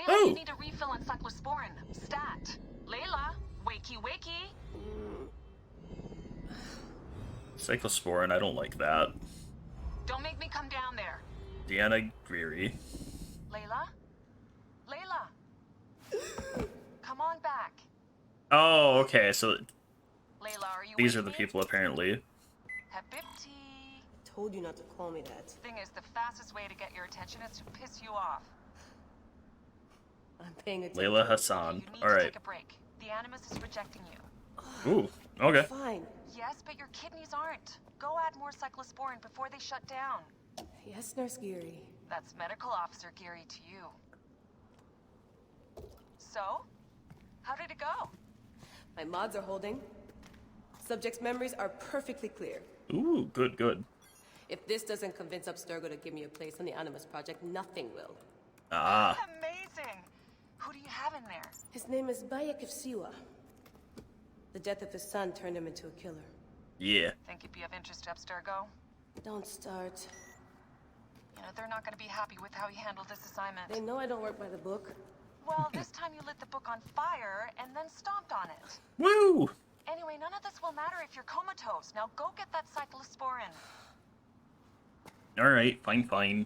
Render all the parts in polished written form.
Layla, you Oh, need a refill on cyclosporin. Stat. Layla, wakey wakey. cyclosporin, I don't like that. Don't make me come down there. Deanna Greary. Layla? Layla? Come on back. Oh, okay, so Layla, are you these with are the me? people apparently. Habibti. Told you not to call me that. Thing is, the fastest way to get your attention is to piss you off. I'm paying attention. Layla Hassan. You need to Alright. take a break. The Animus is rejecting you. Ooh, okay. Fine. Yes, but your kidneys aren't. Go add more cyclosporin before they shut down. Yes, Nurse Geary. That's Medical Officer Geary to you. So? How did it go? My mods are holding. Subject's memories are perfectly clear. Ooh, good, good. If this doesn't convince Abstergo to give me a place on the Animus Project, nothing will. Ah, Amazing! Who do you have in there? His name is Bayek of Siwa. The death of his son turned him into a killer. yeah. Think he'd be of interest to Abstergo? Don't start. You know, they're not going to be happy with how he handled this assignment. They know I don't work by the book. Well, this time you lit the book on fire and then stomped on it. Woo! Anyway, none of this will matter if you're comatose. Now go get that cyclosporin. Alright, fine, fine.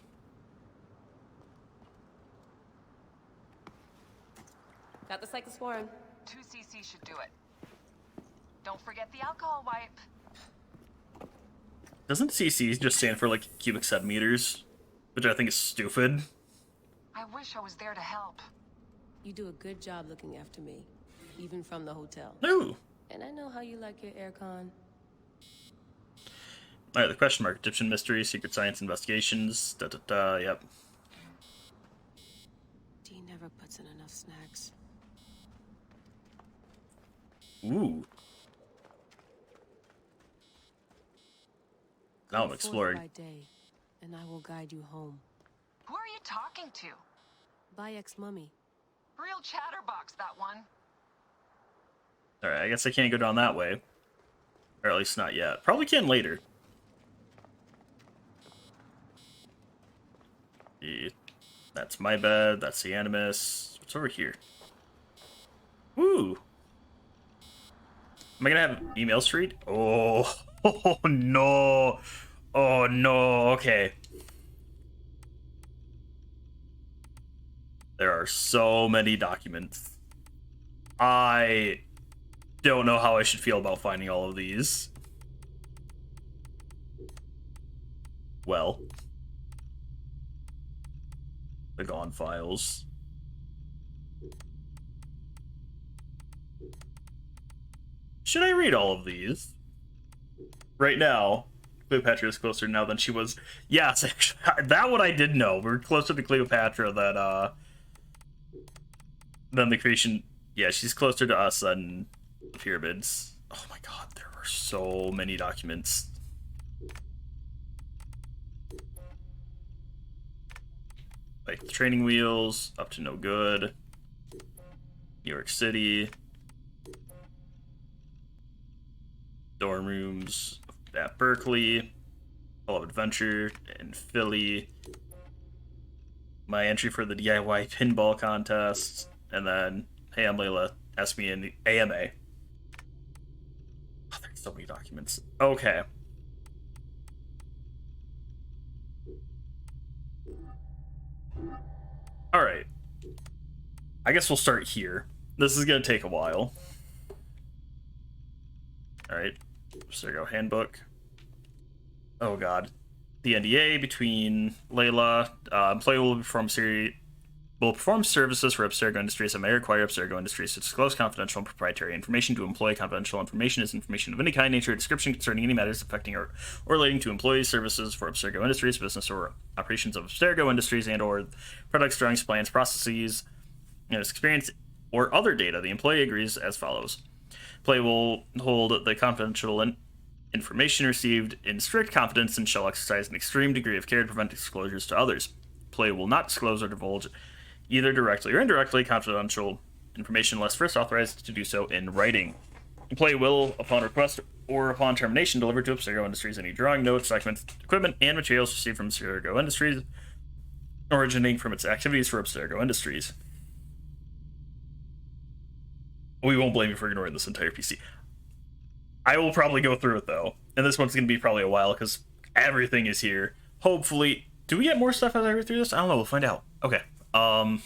Got the cyclosporin. 2cc should do it. Don't forget the alcohol wipe. Doesn't CC just stand for, like, cubic centimeters? Which I think is stupid. I wish I was there to help. You do a good job looking after me, even from the hotel. Ooh. And I know how you like your aircon. Alright, the question mark. Egyptian mystery, secret science investigations, da-da-da, yep. Dee never puts in enough snacks. Ooh. Now I'm Come exploring. forth by day, and I will guide you home. Who are you talking to? Bayek's mummy. Real chatterbox, that one. Alright, I guess I can't go down that way. Or at least not yet. Probably can later. Yeah, that's my bed, that's the Animus. What's over here? Woo! Am I gonna have email street? Oh, oh no! Oh no, okay. There are so many documents. I don't know how I should feel about finding all of these. Well. The Gone Files. Should I read all of these? Right now, Cleopatra is closer now than she was. Yes, actually, that one I did know. We're closer to Cleopatra than the creation. Yeah, she's closer to us than the pyramids. Oh my god, there are so many documents. Like training wheels, up to no good. New York City. Dorm rooms at Berkeley. Hall of Adventure in Philly. My entry for the DIY pinball contest. And then, hey, I'm Layla. Ask me in the AMA. Oh, there's so many documents. Okay. Alright. I guess we'll start here. This is going to take a while. Alright. So there we go. Handbook. Oh god. The NDA between Layla. Employee will perform services for Abstergo Industries and may require Abstergo Industries to disclose confidential and proprietary information to employee. Confidential information is information of any kind, nature, or description concerning any matters affecting or relating to employees' services for Abstergo Industries, business or operations of Abstergo Industries, and or products, drawings, plans, processes, experience, or other data. The employee agrees as follows. Employee will hold the confidential information received in strict confidence and shall exercise an extreme degree of care to prevent disclosures to others. Employee will not disclose or divulge either directly or indirectly confidential information unless first authorized to do so in writing. Employee will, upon request or upon termination, deliver to Abstergo Industries any drawing, notes, documents, equipment, and materials received from Abstergo Industries originating from its activities for Abstergo Industries. We won't blame you for ignoring this entire PC. I will probably go through it though, and this one's gonna be probably a while because everything is here. Hopefully, do we get more stuff as I read through this? I don't know. We'll find out. Okay. Abstergo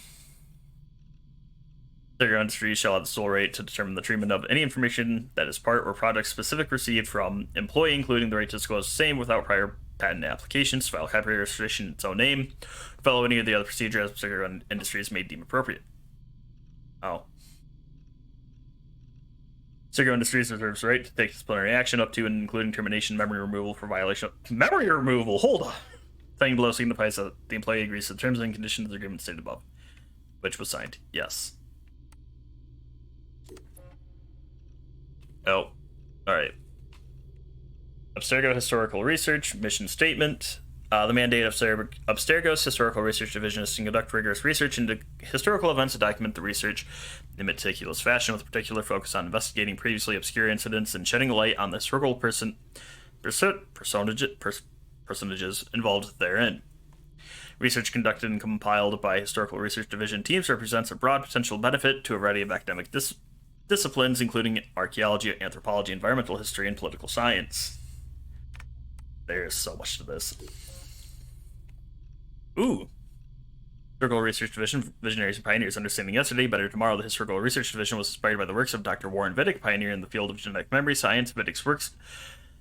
Industries shall have the sole right to determine the treatment of any information that is part or product specific received from employee, including the right to disclose the same without prior patent applications, file copyright registration in its own name, follow any of the other procedures Abstergo Industries may deem appropriate. Oh. Abstergo Industries reserves the right to take disciplinary action up to and including termination, memory removal for violation of memory removal. Hold on. Thing below signifies that the employee agrees to the terms and conditions of the agreement stated above, which was signed. Yes. Oh, all right. Abstergo Historical Research Mission Statement. The mandate of Abstergo's Historical Research Division is to conduct rigorous research into historical events and document the research in meticulous fashion, with a particular focus on investigating previously obscure incidents and shedding light on the historical personages involved therein. Research conducted and compiled by Historical Research Division teams represents a broad potential benefit to a variety of academic disciplines, including archaeology, anthropology, environmental history, and political science. There's so much to this. Ooh. Historical Research Division, Visionaries and Pioneers, Understanding Yesterday, Better Tomorrow. The Historical Research Division was inspired by the works of Dr. Warren Vidic, pioneer in the field of genetic memory science. Vidic's works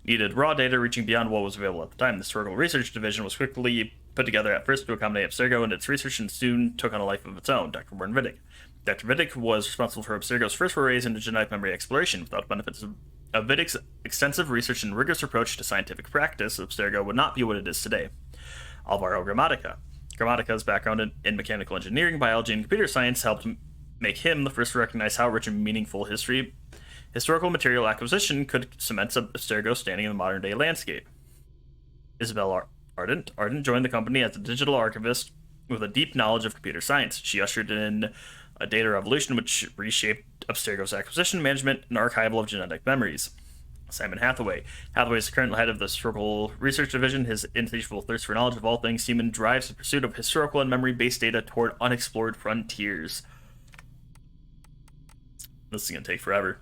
needed raw data reaching beyond what was available at the time. The Historical Research Division was quickly put together at first to accommodate Abstergo and its research, and soon took on a life of its own. Dr. Warren Vidic. Dr. Vidic was responsible for Abstergo's first forays into genetic memory exploration. Without the benefits of Vidic's extensive research and rigorous approach to scientific practice, Abstergo would not be what it is today. Alvaro Gramatica. Gramatica's background in mechanical engineering, biology, and computer science helped make him the first to recognize how rich and meaningful historical material acquisition could cement Abstergo's standing in the modern-day landscape. Isabel Ardent joined the company as a digital archivist with a deep knowledge of computer science. She ushered in a data revolution which reshaped Abstergo's acquisition, management, and archival of genetic memories. Simon Hathaway. Hathaway is the current head of the Historical Research Division. His insatiable thirst for knowledge of all things human drives the pursuit of historical and memory-based data toward unexplored frontiers. This is going to take forever.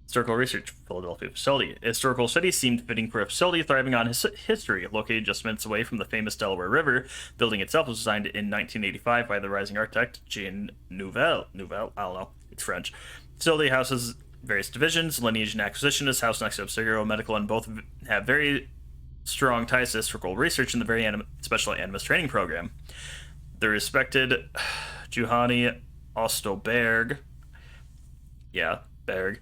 Historical Research, Philadelphia facility. A historical study seemed fitting for a facility thriving on history. Located just minutes away from the famous Delaware River, building itself was designed in 1985 by the rising architect Jean Nouvel. I don't know. It's French. Facility houses various divisions. Lineage and Acquisition is housed next to Abstergo Medical, and both have very strong ties to historical research in the very special Animus training program. The respected Juhani Ostoberg. Yeah, Berg.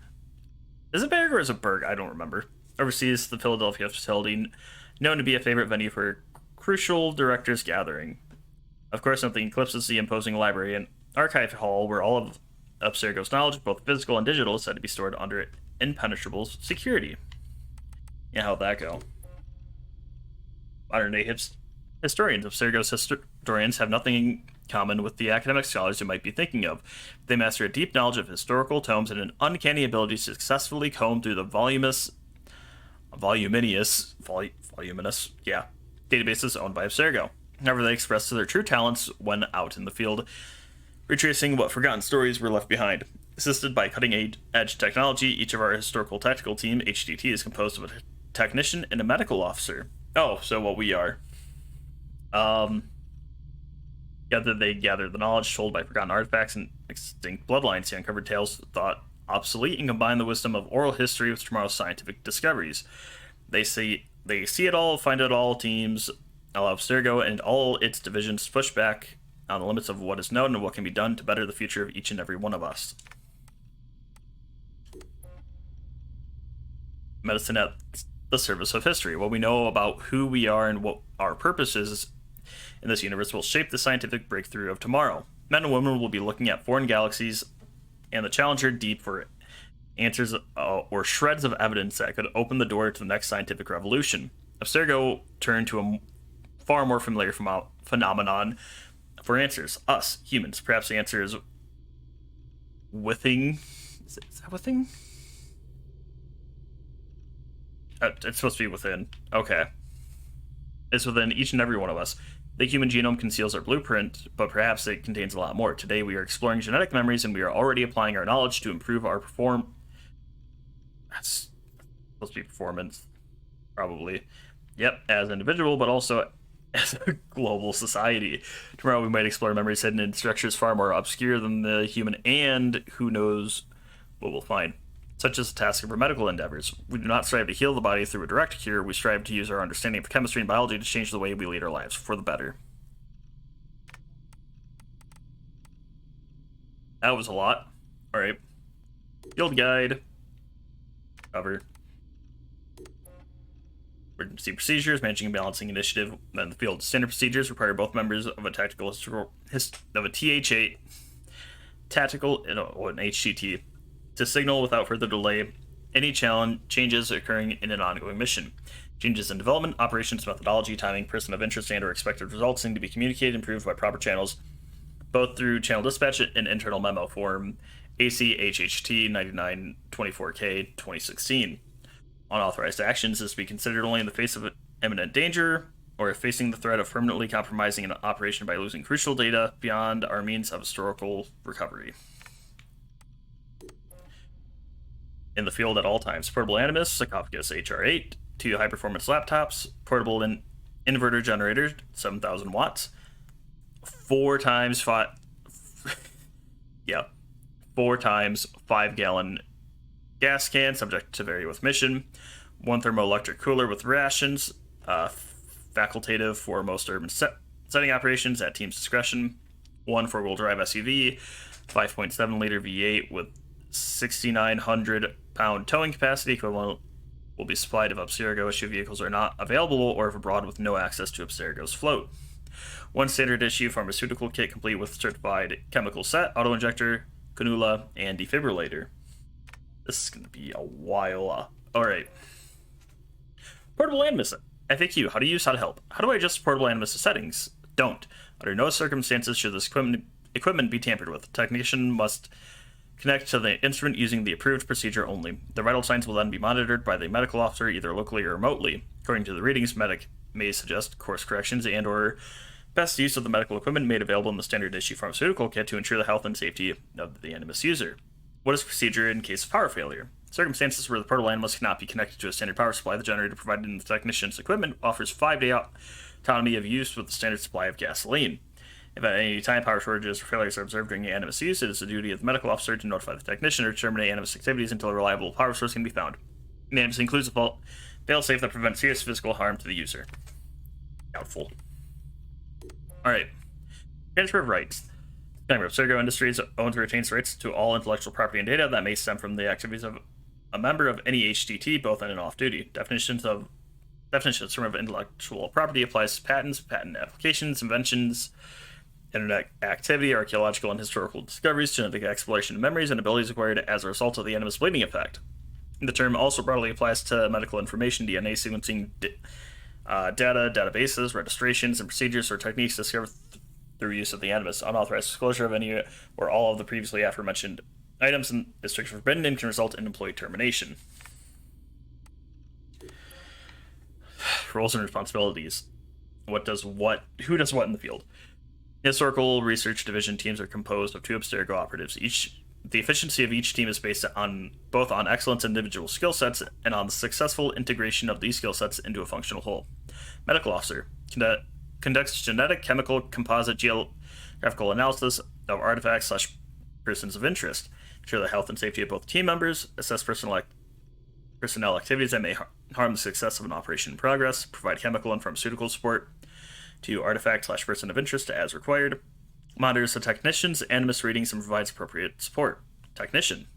Is it Berg or is it Berg? I don't remember. Oversees the Philadelphia facility, known to be a favorite venue for crucial directors gathering. Of course, nothing eclipses the imposing library and archive hall where all of Abstergo's knowledge, both physical and digital, is said to be stored under impenetrable security. Yeah, how'd that go? Modern-day historians. Abstergo's historians have nothing in common with the academic scholars you might be thinking of. They master a deep knowledge of historical tomes and an uncanny ability to successfully comb through the voluminous databases owned by Abstergo. However, they express their true talents when out in the field, retracing what forgotten stories were left behind. Assisted by cutting-edge technology, each of our historical tactical team, HTT, is composed of a technician and a medical officer. Oh, so what we are. They gathered the knowledge told by forgotten artifacts and extinct bloodlines. They uncovered tales thought obsolete and combined the wisdom of oral history with tomorrow's scientific discoveries. They see it all, find it all. Teams allow Abstergo and all its divisions to push back on the limits of what is known and what can be done to better the future of each and every one of us. Medicine at the service of history. What we know about who we are and what our purpose is in this universe will shape the scientific breakthrough of tomorrow. Men and women will be looking at foreign galaxies and the Challenger Deep for answers or shreds of evidence that could open the door to the next scientific revolution. Abstergo turned to a far more familiar phenomenon for answers. Us, humans. Perhaps the answer is within... Is that within? It's supposed to be within. Okay. It's within each and every one of us. The human genome conceals our blueprint, but perhaps it contains a lot more. Today we are exploring genetic memories, and we are already applying our knowledge to improve our That's supposed to be performance, probably. Yep, as an individual, but also as a global society. Tomorrow we might explore memories hidden in structures far more obscure than the human, and who knows what we'll find. Such as the task of our medical endeavors. We do not strive to heal the body through a direct cure, we strive to use our understanding of chemistry and biology to change the way we lead our lives for the better. That was a lot. Alright. Field guide. Cover. Emergency procedures, managing and balancing initiative in the field. Standard procedures require both members of a tactical of a TH8 tactical or an HCT to signal without further delay any changes occurring in an ongoing mission. Changes in development, operations, methodology, timing, person of interest, and or expected results need to be communicated and improved by proper channels, both through channel dispatch and internal memo form ACHHT 9924K 2016. Unauthorized actions is to be considered only in the face of imminent danger, or if facing the threat of permanently compromising an operation by losing crucial data beyond our means of historical recovery. In the field at all times. Portable Animus, Sarcophagus HR8, 2 high-performance laptops, portable inverter generator, 7,000 watts, 4 times 5 gallon gas can, subject to vary with mission, 1 thermoelectric cooler with rations, facultative for most urban setting operations at team's discretion, 1 4-wheel drive SUV, 5.7 liter V8 with 6,900 pound towing capacity equivalent will be supplied if Abstergo issue vehicles are not available or if abroad with no access to Abstergo's float. 1 standard issue pharmaceutical kit complete with certified chemical set, auto-injector, cannula, and defibrillator. This is going to be a while. Alright. Portable Animus. FAQ. How to use, how to help. How do I adjust Portable Animus settings? Don't. Under no circumstances should this equipment be tampered with. Technician must connect to the instrument using the approved procedure only. The vital signs will then be monitored by the medical officer either locally or remotely. According to the readings, medic may suggest course corrections and or best use of the medical equipment made available in the standard issue pharmaceutical kit to ensure the health and safety of the Animus user. What is procedure in case of power failure? Circumstances where the portable Animus cannot be connected to a standard power supply, the generator provided in the technician's equipment offers 5-day autonomy of use with the standard supply of gasoline. If at any time power shortages or failures are observed during Animus use, it is the duty of the medical officer to notify the technician or terminate Animus activities until a reliable power source can be found. Animus includes a fail-safe that prevents serious physical harm to the user. Doubtful. Alright. Transfer of rights. Abstergo Industries owns or retains rights to all intellectual property and data that may stem from the activities of a member of any HTT, both on and off duty. Definitions of intellectual property applies to patents, patent applications, inventions, internet activity, archaeological and historical discoveries, genetic exploration of memories, and abilities acquired as a result of the Animus bleeding effect. The term also broadly applies to medical information, DNA sequencing, data, databases, registrations, and procedures or techniques discovered through use of the Animus. Unauthorized disclosure of any or all of the previously aforementioned items is strictly forbidden and can result in employee termination. Roles and responsibilities. Who does what in the field? Historical Research Division teams are composed of 2 Abstergo operatives. The efficiency of each team is based on both on excellence in individual skill sets and on the successful integration of these skill sets into a functional whole. Medical Officer conducts genetic, chemical, composite, geographical analysis of artifacts / persons of interest, ensure the health and safety of both team members, assess personnel activities that may harm the success of an operation in progress, provide chemical and pharmaceutical support to artifact / person of interest as required, monitors the technician's Animus readings and provides appropriate support. Technician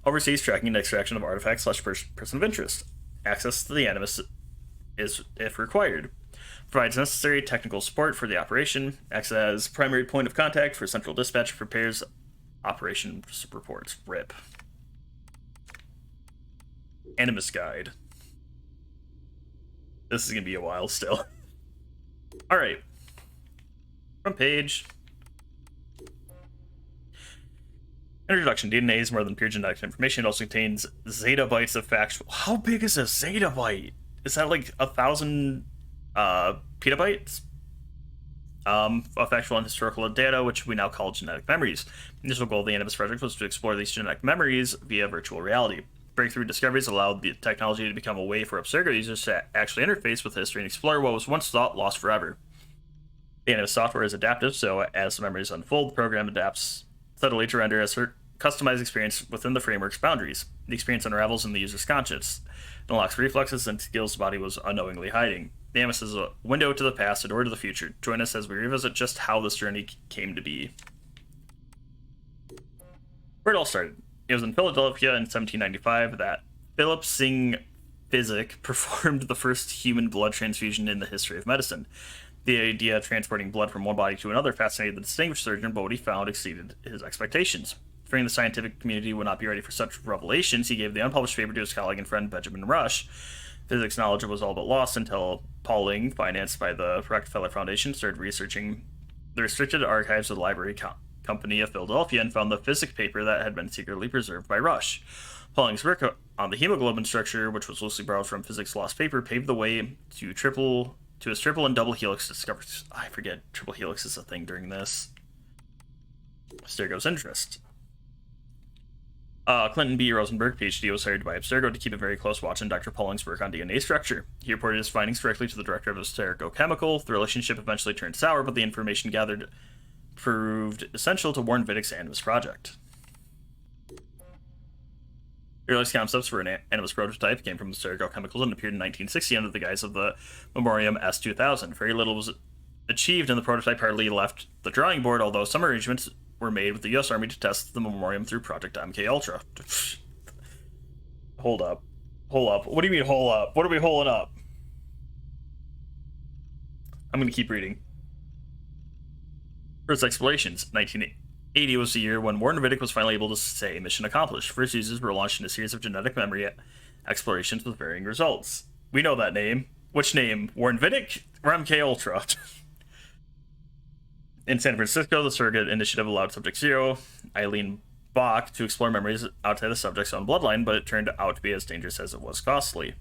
oversees tracking and extraction of artifacts / person of interest. Access to the Animus is if required. Provides necessary technical support for the operation. Acts as primary point of contact for central dispatch. Prepares operation reports. RIP. Animus guide. This is gonna be a while still. Alright. Front page. Introduction. DNA is more than pure genetic information. It also contains zettabytes of factual... How big is a zettabyte? Is that like 1,000 petabytes? of factual and historical data, which we now call genetic memories. The initial goal of the Animus Project was to explore these genetic memories via virtual reality. Breakthrough discoveries allowed the technology to become a way for Abstergo users to actually interface with history and explore what was once thought lost forever. The Animus software is adaptive, so as the memories unfold, the program adapts subtly to render a customized experience within the framework's boundaries. The experience unravels in the user's conscience. It unlocks reflexes and skills the body was unknowingly hiding. The Animus is a window to the past, a door to the future. Join us as we revisit just how this journey came to be. Where it all started. It was in Philadelphia in 1795 that Philip Singh Physic performed the first human blood transfusion in the history of medicine. The idea of transporting blood from one body to another fascinated the distinguished surgeon, but what he found exceeded his expectations. Fearing the scientific community would not be ready for such revelations, he gave the unpublished paper to his colleague and friend Benjamin Rush. Physics knowledge was all but lost until Pauling, financed by the Rockefeller Foundation, started researching the restricted archives of the Library Company of Philadelphia and found the physics paper that had been secretly preserved by Rush. Pauling's work on the hemoglobin structure, which was loosely borrowed from physics lost paper, paved the way to his triple and double helix discoveries. I forget triple helix is a thing during this. Abstergo's interest. Clinton B. Rosenberg, PhD, was hired by Abstergo to keep a very close watch on Dr. Pauling's work on DNA structure. He reported his findings directly to the director of Abstergo Chemical. The relationship eventually turned sour, but the information gathered proved essential to Warren Vidick's Animus project. The earliest concepts for an Animus prototype came from Abstergo Chemicals and appeared in 1960 under the guise of the Memoriam S2000. Very little was achieved, and the prototype hardly left the drawing board, although some arrangements were made with the U.S. Army to test the Memoriam through Project MK Ultra. Hold up. What do you mean, hold up? What are we holding up? I'm going to keep reading. First explorations. 1980 was the year when Warren Vidick was finally able to say mission accomplished. First users were launched in a series of genetic memory explorations with varying results. We know that name. Which name? Warren Vidick or MK Ultra? In San Francisco, the surrogate initiative allowed Subject Zero, Eileen Bach, to explore memories outside the subject's own bloodline, but it turned out to be as dangerous as it was costly.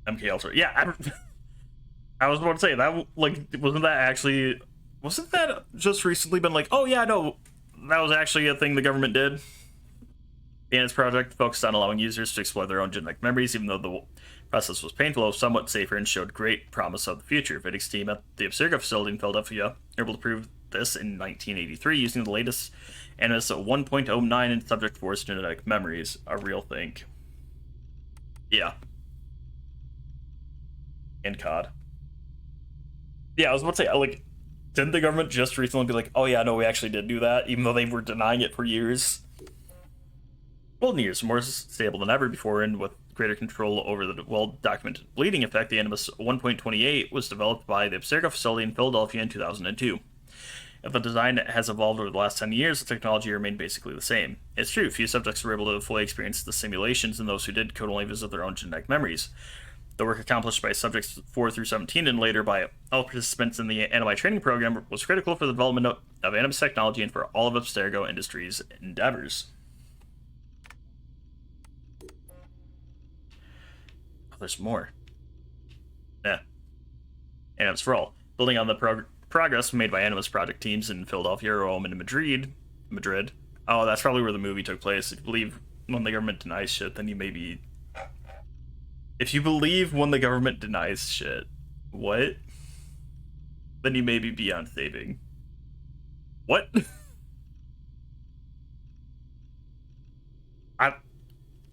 MK Ultra. Yeah, I was about to say, that, like, wasn't that just recently been like, oh yeah, no, that was actually a thing the government did? The Animus project focused on allowing users to explore their own genetic memories, even though the process was painful, somewhat safer, and showed great promise of the future. Vidick's team at the Abstergo facility in Philadelphia were able to prove this in 1983 using the latest Animus 1.09 in Subject 4's genetic memories. A real thing. Yeah. And COD. Yeah, I was about to say, like, didn't the government just recently be like, oh yeah, no, we actually did do that, even though they were denying it for years? Golden years, more stable than ever before, and with greater control over the well-documented bleeding effect, the Animus 1.28 was developed by the Abstergo facility in Philadelphia in 2002. If the design has evolved over the last 10 years, the technology remained basically the same. It's true, few subjects were able to fully experience the simulations, and those who did could only visit their own genetic memories. The work accomplished by subjects 4 through 17 and later by all participants in the Animi training program was critical for the development of Animus technology and for all of Abstergo Industries' endeavors. There's more. Yeah. Animus for all. Building on the progress made by Animus project teams in Philadelphia, Rome, and Madrid. Oh, that's probably where the movie took place. If you believe when the government denies shit, then you may be... If you believe when the government denies shit, what? Then you may be beyond saving. What? I'm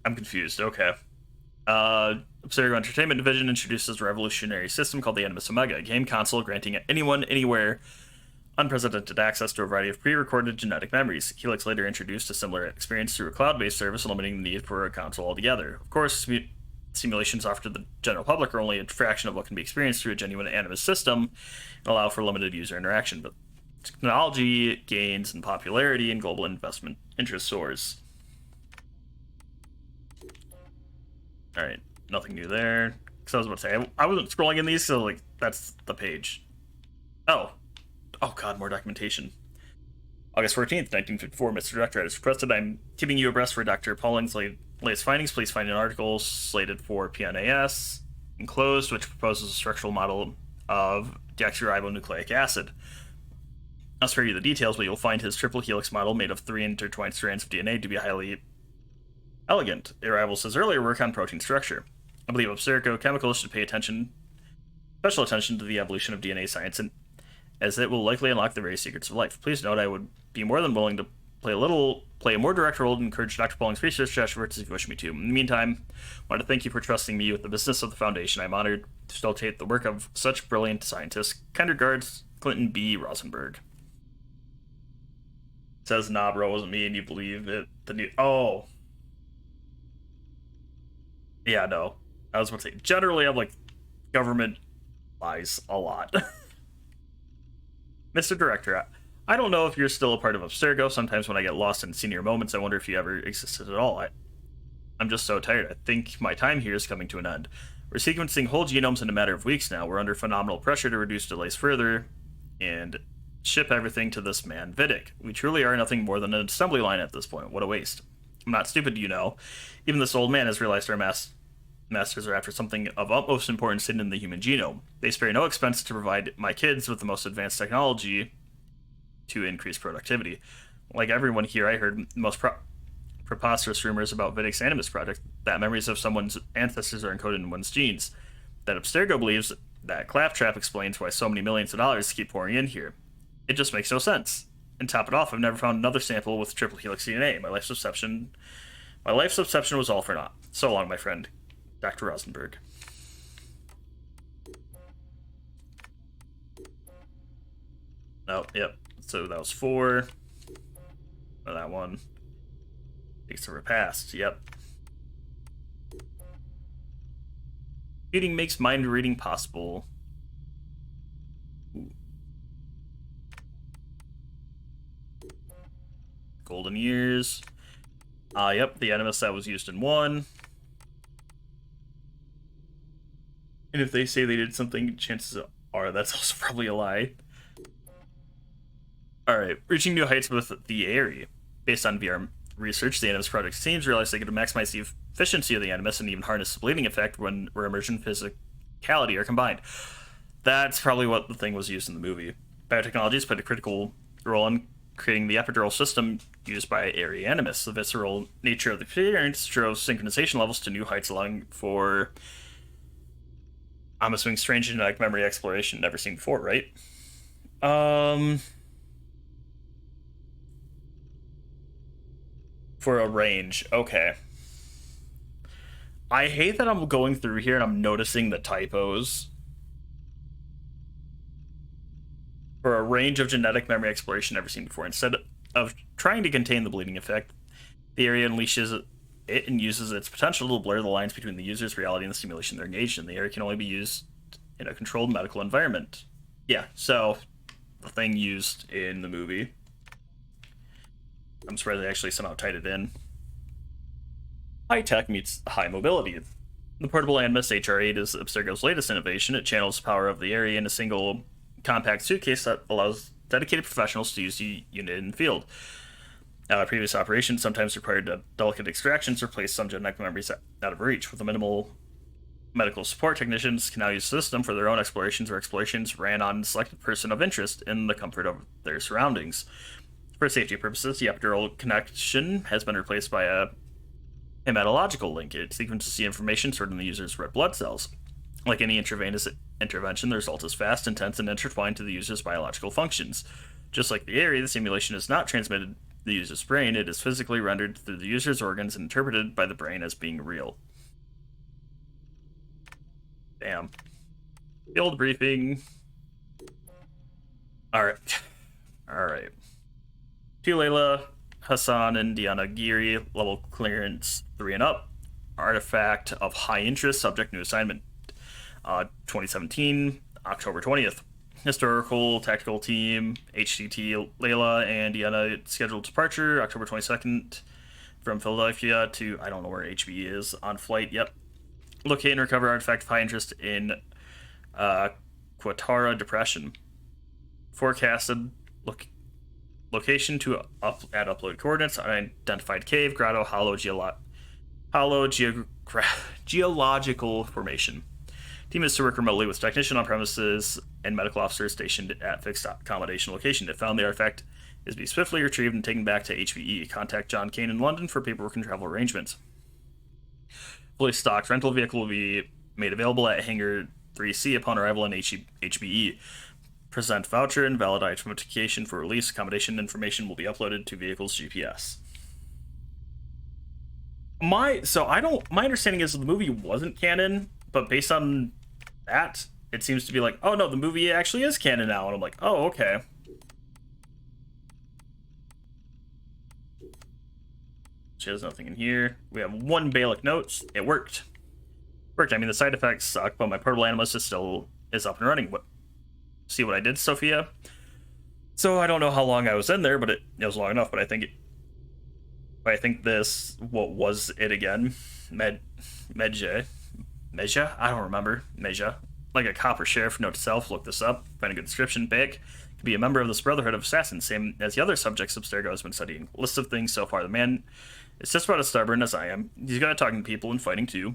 confused. Okay. Abstergo Entertainment Division introduces a revolutionary system called the Animus Omega, a game console granting anyone, anywhere, unprecedented access to a variety of pre-recorded genetic memories. Helix later introduced a similar experience through a cloud-based service, eliminating the need for a console altogether. Of course, simulations offered to the general public are only a fraction of what can be experienced through a genuine Animus system and allow for limited user interaction, but technology gains in popularity and global investment interest soars. Alright, nothing new there. Because I was about to say, I wasn't scrolling in these, so, like, that's the page. Oh god, more documentation. August 14th, 1954, Mr. Director, as requested, I'm keeping you abreast for Dr. Pauling's latest findings. Please find an article slated for PNAS enclosed, which proposes a structural model of deoxyribonucleic acid. I'll spare you the details, but you'll find his triple helix model made of 3 intertwined strands of DNA to be highly elegant. It rivals his earlier work on protein structure. I believe Abstergo Chemicals should pay special attention to the evolution of DNA science, and as it will likely unlock the very secrets of life. Please note I would be more than willing to play a more direct role and encourage Dr. Pauling's research efforts if you wish me to. In the meantime, I want to thank you for trusting me with the business of the Foundation. I'm honored to facilitate the work of such brilliant scientists. Kind regards, Clinton B. Rosenberg. It says, nah, bro, it wasn't me, and you believe it. Oh. Yeah, no. I was about to say, generally, I'm like, government lies a lot. Mr. Director, I don't know if you're still a part of Abstergo. Sometimes when I get lost in senior moments, I wonder if you ever existed at all. I'm just so tired. I think my time here is coming to an end. We're sequencing whole genomes in a matter of weeks now. We're under phenomenal pressure to reduce delays further and ship everything to this man, Vidic. We truly are nothing more than an assembly line at this point. What a waste. I'm not stupid, you know. Even this old man has realized our masters are after something of utmost importance hidden in the human genome. They spare no expense to provide my kids with the most advanced technology to increase productivity. Like everyone here, I heard most preposterous rumors about Vidic's Animus project, that memories of someone's ancestors are encoded in one's genes. That Abstergo believes that Claptrap explains why so many millions of dollars keep pouring in here. It just makes no sense. And top it off, I've never found another sample with triple helix DNA. My life's deception was all for naught. So long, my friend, Dr. Rosenberg. Oh, yep. So that was 4. Oh, that one. Takes a repast. Yep. Reading makes mind reading possible. Ooh. Golden Years. Yep, the Animus that was used in 1. And if they say they did something, chances are that's also probably a lie. Alright, reaching new heights with the Aerie. Based on VR research, the Animus Project teams realized they could maximize the efficiency of the Animus and even harness the bleeding effect where immersion physicality are combined. That's probably what the thing was used in the movie. Biotechnologies played a critical role in creating the epidural system used by Aerie Animus. The visceral nature of the experience drove synchronization levels to new heights, allowing for, I'm assuming, strange genetic memory exploration never seen before, right? For a range, okay. I hate that I'm going through here and I'm noticing the typos. For a range of genetic memory exploration never seen before. Instead of trying to contain the bleeding effect, the Aerie unleashes it and uses its potential to blur the lines between the user's reality and the simulation they're engaged in. The Aerie can only be used in a controlled medical environment. Yeah, so the thing used in the movie. I'm surprised they actually somehow tied it in. High tech meets high mobility. The portable Animus HR8 is Abstergo's latest innovation. It channels the power of the Aerie in a single compact suitcase that allows dedicated professionals to use the unit in the field. Previous operations sometimes required delicate extractions or place some genetic memories out of reach. With a minimal medical support, technicians can now use the system for their own explorations, or explorations ran on a selected person of interest in the comfort of their surroundings. For safety purposes, the epidural connection has been replaced by a hematological link. It sequences the information stored in the user's red blood cells. Like any intravenous intervention, the result is fast, intense, and intertwined to the user's biological functions. Just like the Aerie, the simulation is not transmitted to the user's brain. It is physically rendered through the user's organs and interpreted by the brain as being real. Damn. Field briefing. Alright. Alright. To Layla, Hassan, and Diana Giri, level clearance 3 and up. Artifact of high interest, subject new assignment. 2017, October 20th. Historical Tactical Team, HCT, Layla and Diana scheduled departure, October 22nd, from Philadelphia to, I don't know where HB is, on flight, yep. Locate and recover artifact of high interest in Quatara Depression. Forecasted location to add upload coordinates, unidentified cave, grotto, hollow geological formation. Team is to work remotely with technician on premises and medical officers stationed at fixed accommodation location. If found, the artifact is to be swiftly retrieved and taken back to HVE. Contact John Kane in London for paperwork and travel arrangements. Fully stocked rental vehicle will be made available at Hangar 3C upon arrival in HBE. Present voucher and valid identification for release. Accommodation information will be uploaded to vehicle's GPS. My understanding is the movie wasn't canon, but based on that, it seems to be like, oh no, the movie actually is canon now, and I'm like, oh, okay. There's nothing in here. We have 1 Balic notes. It worked. I mean, the side effects suck, but my portable animus is up and running. See what I did, Sophia? So I don't know how long I was in there, but it was long enough. But I think this, what was it again? Medja? I don't remember. Medja. Like a copper sheriff. Note to self, look this up. Find a good description. Bick could be a member of this Brotherhood of Assassins, same as the other subjects Abstergo has been studying. List of things so far. The man is just about as stubborn as I am. He's good at talking to people and fighting too.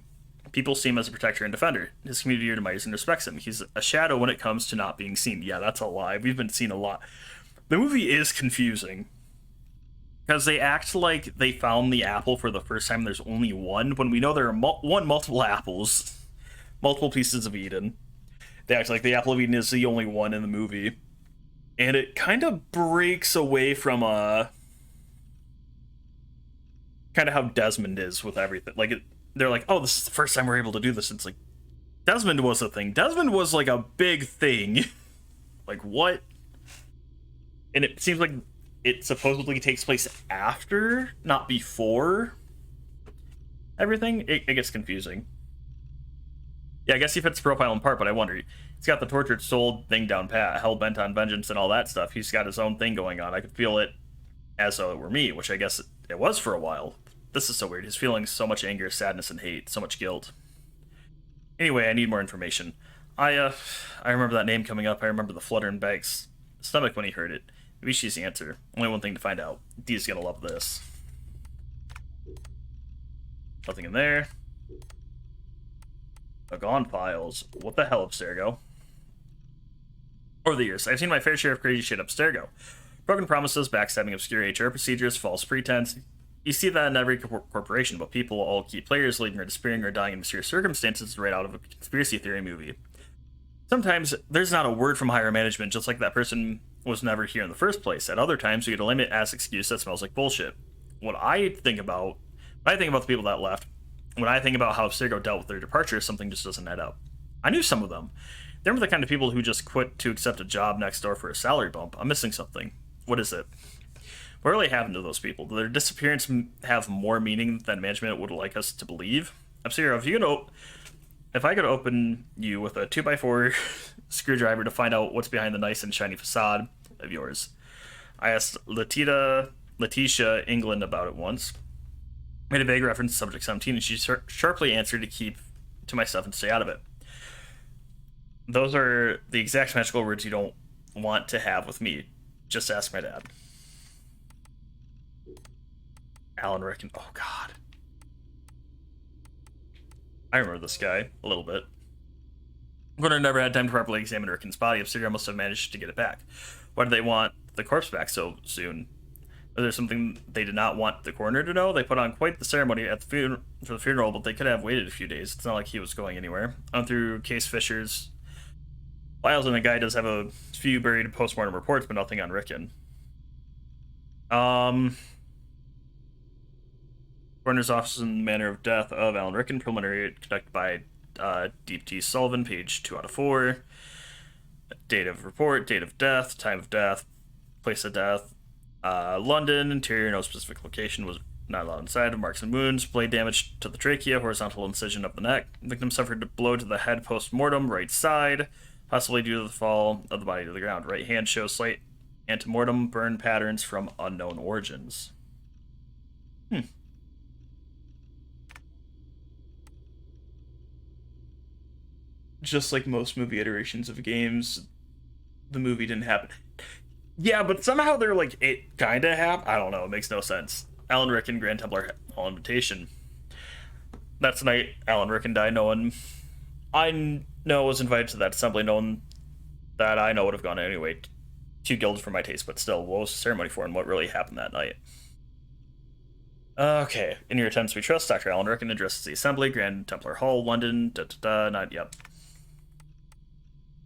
People see him as a protector and defender. His community admires and respects him. He's a shadow when it comes to not being seen. Yeah, that's a lie. We've been seeing a lot. The movie is confusing. Because they act like they found the apple for the first time. There's only one, when we know there are multiple apples. Multiple pieces of Eden. They act like the apple of Eden is the only one in the movie. And it kind of breaks away from kind of how Desmond is with everything. Like, they're like, oh, this is the first time we're able to do this. It's like, Desmond was a thing. Desmond was like a big thing. Like, what? And it seems like it supposedly takes place after, not before everything. It gets confusing. Yeah, I guess he fits the profile in part, but I wonder, he's got the tortured soul thing down pat, hell-bent on vengeance and all that stuff. He's got his own thing going on. I could feel it as though it were me, which I guess it was for a while. This is so weird. He's feeling so much anger, sadness, and hate, so much guilt. Anyway, I need more information. I remember that name coming up. I remember the flutter in Bag's stomach when he heard it. Maybe she's the answer. Only one thing to find out. Dee's gonna love this. Nothing in there. Gone files. What the hell, Abstergo? Over the years, I've seen my fair share of crazy shit, Abstergo. Broken promises, backstabbing, obscure HR procedures, false pretense. You see that in every corporation, but people all keep players leaving or disappearing or dying in mysterious circumstances right out of a conspiracy theory movie. Sometimes there's not a word from higher management, just like that person was never here in the first place. At other times, you get a lame-ass excuse that smells like bullshit. When I think about the people that left, when I think about how Abstergo dealt with their departure, something just doesn't add up. I knew some of them. They were the kind of people who just quit to accept a job next door for a salary bump. I'm missing something. What is it? What really happened to those people? Did their disappearance have more meaning than management would like us to believe? Abstergo, if I could open you with a 2x4 screwdriver to find out what's behind the nice and shiny facade of yours. I asked Letitia England about it once. Made a vague reference to Subject 17, and she sharply answered to keep to myself and stay out of it. Those are the exact magical words you don't want to have with me. Just ask my dad. Alan Rickon. Oh, God. I remember this guy a little bit. Gordon never had time to properly examine Rickon's body. Abstergo must have managed to get it back. Why did they want the corpse back so soon? Was there something they did not want the coroner to know? They put on quite the ceremony at the for the funeral, but they could have waited a few days. It's not like he was going anywhere. On through Case Fisher's files, and the guy does have a few buried postmortem reports, but nothing on Rickon. Coroner's office and manner of death of Alan Rickon, preliminary conducted by Deep T. Sullivan, page 2 out of 4. Date of report, date of death, time of death, place of death. London, interior, no specific location, was not allowed inside. Marks and wounds, blade damage to the trachea, horizontal incision up the neck. Victim suffered a blow to the head post-mortem, right side, possibly due to the fall of the body to the ground. Right hand shows slight antemortem burn patterns from unknown origins. Just like most movie iterations of games, the movie didn't happen. Yeah, but somehow they're like, it kinda happened. I don't know, it makes no sense. Alan Rickon, Grand Templar Hall invitation. That's the night Alan Rickon died. No one. No, was invited to that assembly, knowing that I know would have gone anyway. Too gilded for my taste, but still, what was the ceremony for and what really happened that night? Okay, in your attempts we trust, Dr. Alan Rickon addresses the assembly, Grand Templar Hall, London, not yet.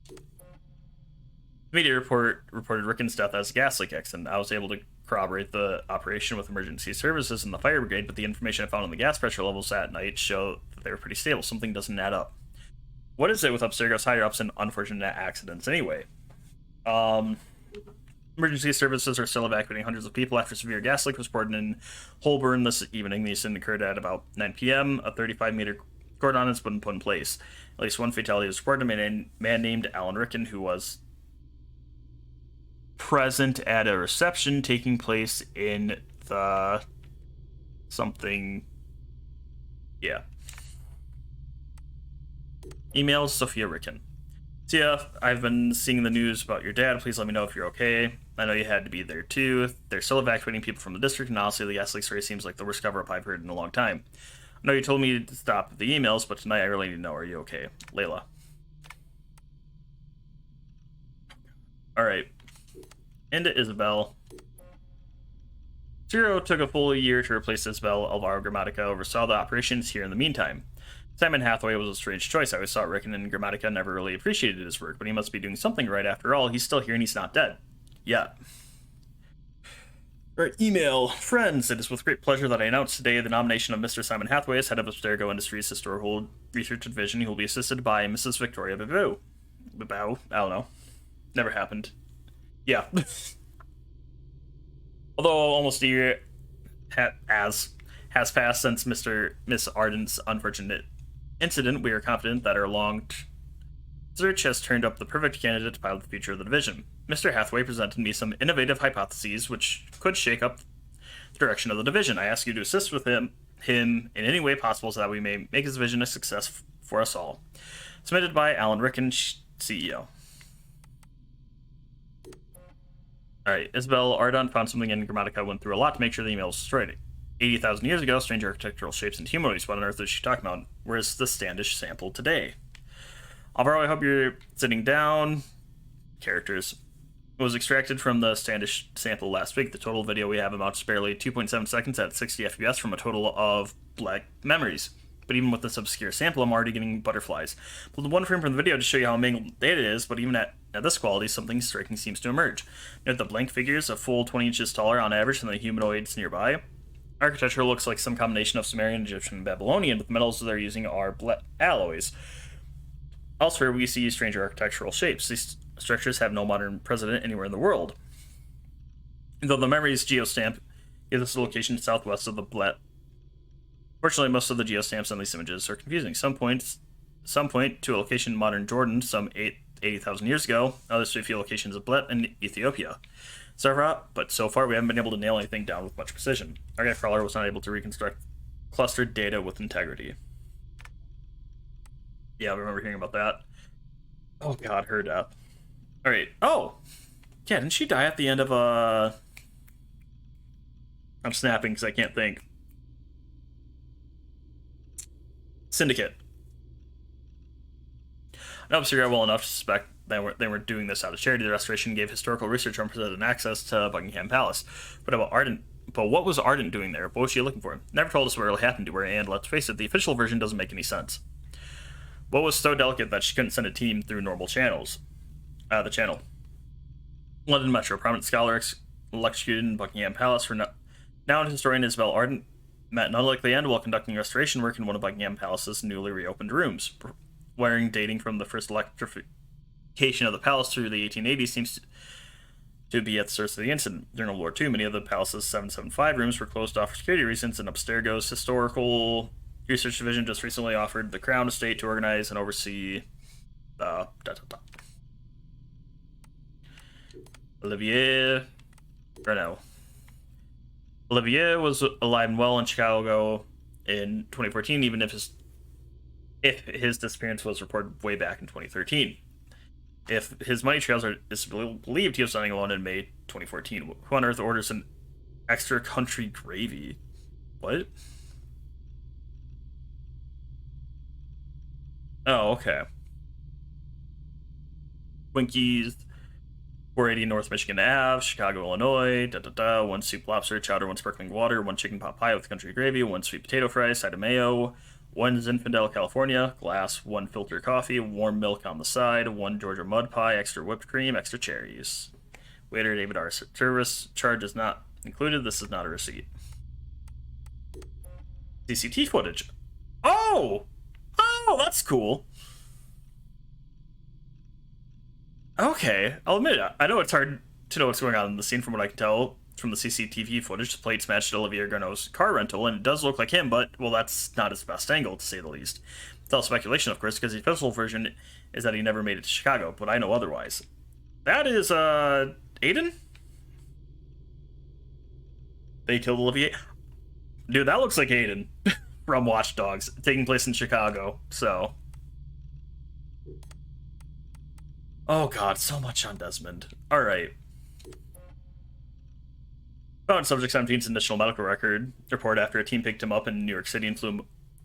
The media reported Rickon's death as a gas leak accident. I was able to corroborate the operation with emergency services and the fire brigade, but the information I found on the gas pressure levels that night show that they were pretty stable. Something doesn't add up. What is it with Abstergo's higher-ups and unfortunate accidents anyway? Emergency services are still evacuating hundreds of people after severe gas leak was reported in Holborn this evening. The incident occurred at about 9 p.m. A 35-meter cordon has been put in place. At least one fatality was reported. A man named Alan Rickon, who was present at a reception taking place in the something. Yeah. Emails Sophia Rickon. Tia, I've been seeing the news about your dad. Please let me know if you're okay. I know you had to be there too. They're still evacuating people from the district, and honestly, the gas leak story seems like the worst cover-up I've heard in a long time. I know you told me to stop the emails, but tonight I really need to know, are you okay? Layla. Alright. Into Isabel. Zero took a full year to replace Isabel. Alvaro Grammatica oversaw the operations here in the meantime. Simon Hathaway was a strange choice. I always thought Rickon and Grammatica never really appreciated his work, but he must be doing something right after all. He's still here and he's not dead. Yeah. Alright, email. Friends, it is with great pleasure that I announce today the nomination of Mr. Simon Hathaway as head of Abstergo Industries Historical Research Division. He will be assisted by Mrs. Victoria Bibou. Bibou? I don't know. Never happened. Yeah. Although almost a year has passed since Miss Arden's unfortunate incident, we are confident that our long search has turned up the perfect candidate to pilot the future of the division. Mr. Hathaway presented me some innovative hypotheses which could shake up the direction of the division. I ask you to assist with him in any way possible so that we may make his vision a success for us all. Submitted by Alan Rickon, CEO. Alright, Isabel Ardon found something in Grammatica, went through a lot to make sure the email was destroyed. 80,000 years ago, strange architectural shapes and humanoids. What on earth is she talking about? Where's the Standish sample today? Alvaro, I hope you're sitting down. Characters. It was extracted from the Standish sample last week. The total video we have amounts to barely 2.7 seconds at 60 FPS from a total of black memories. But even with this obscure sample, I'm already getting butterflies. Pulled the one frame from the video to show you how mangled data is, but even at this quality, something striking seems to emerge. Note the blank figures, a full 20 inches taller on average than the humanoids nearby. Architecture looks like some combination of Sumerian, Egyptian, and Babylonian, but the metals they're using are alloys. Elsewhere, we see stranger architectural shapes. These structures have no modern precedent anywhere in the world. Though the memory's geostamp is this location southwest of the Blet. Fortunately, most of the geostamps on these images are confusing. Some point to a location in modern Jordan, some 80,000 years ago. Others to a few locations of Blet and Ethiopia. But so far we haven't been able to nail anything down with much precision. Our guy Frawler was not able to reconstruct clustered data with integrity. Yeah, I remember hearing about that. Oh god, her death. Alright. Oh! Yeah, didn't she die at the end of I'm snapping because I can't think. Syndicate. I know Abstergo well enough to suspect they were doing this out of charity. The Restoration gave historical research unprecedented access to Buckingham Palace. But what was Ardent doing there? What was she looking for? Never told us what really happened to her, and let's face it, the official version doesn't make any sense. What was so delicate that she couldn't send a team through normal channels? The channel. London Metro. Prominent scholar electrocuted in Buckingham Palace for now historian Isabel Ardent met an unlikely end while conducting restoration work in one of Buckingham Palace's newly reopened rooms. Wiring dating from the first electrification of the palace through the 1880s seems to be at the source of the incident. During World War II, many of the palace's 775 rooms were closed off for security reasons, and Abstergo's Historical Research Division just recently offered the Crown Estate to organize and oversee Olivier was alive and well in Chicago in 2014, even if his disappearance was reported way back in 2013. If his money trails is believed, he was signing a loan in May 2014. Who on earth orders an extra country gravy? What? Oh, okay. Twinkies, 480 North Michigan Ave, Chicago, Illinois, 1 soup lobster, chowder, 1 sparkling water, 1 chicken pot pie with country gravy, 1 sweet potato fry, side of mayo, 1 Zinfandel, California, glass, 1 filter coffee, warm milk on the side, 1 Georgia mud pie, extra whipped cream, extra cherries. Waiter David R. Service charge is not included. This is not a receipt. CCTV footage. Oh! Oh, that's cool. Okay, I'll admit it. I know it's hard to know what's going on in the scene from what I can tell from the CCTV footage. The plates matched Olivier Garneau's car rental, and it does look like him, but, well, that's not his best angle, to say the least. It's all speculation, of course, because the official version is that he never made it to Chicago, but I know otherwise. That is, Aiden? They killed Olivier? Dude, that looks like Aiden from Watch Dogs, taking place in Chicago, so... Oh god, so much on Desmond. Alright. Found Subject 17's initial medical record report after a team picked him up in New York City and flew him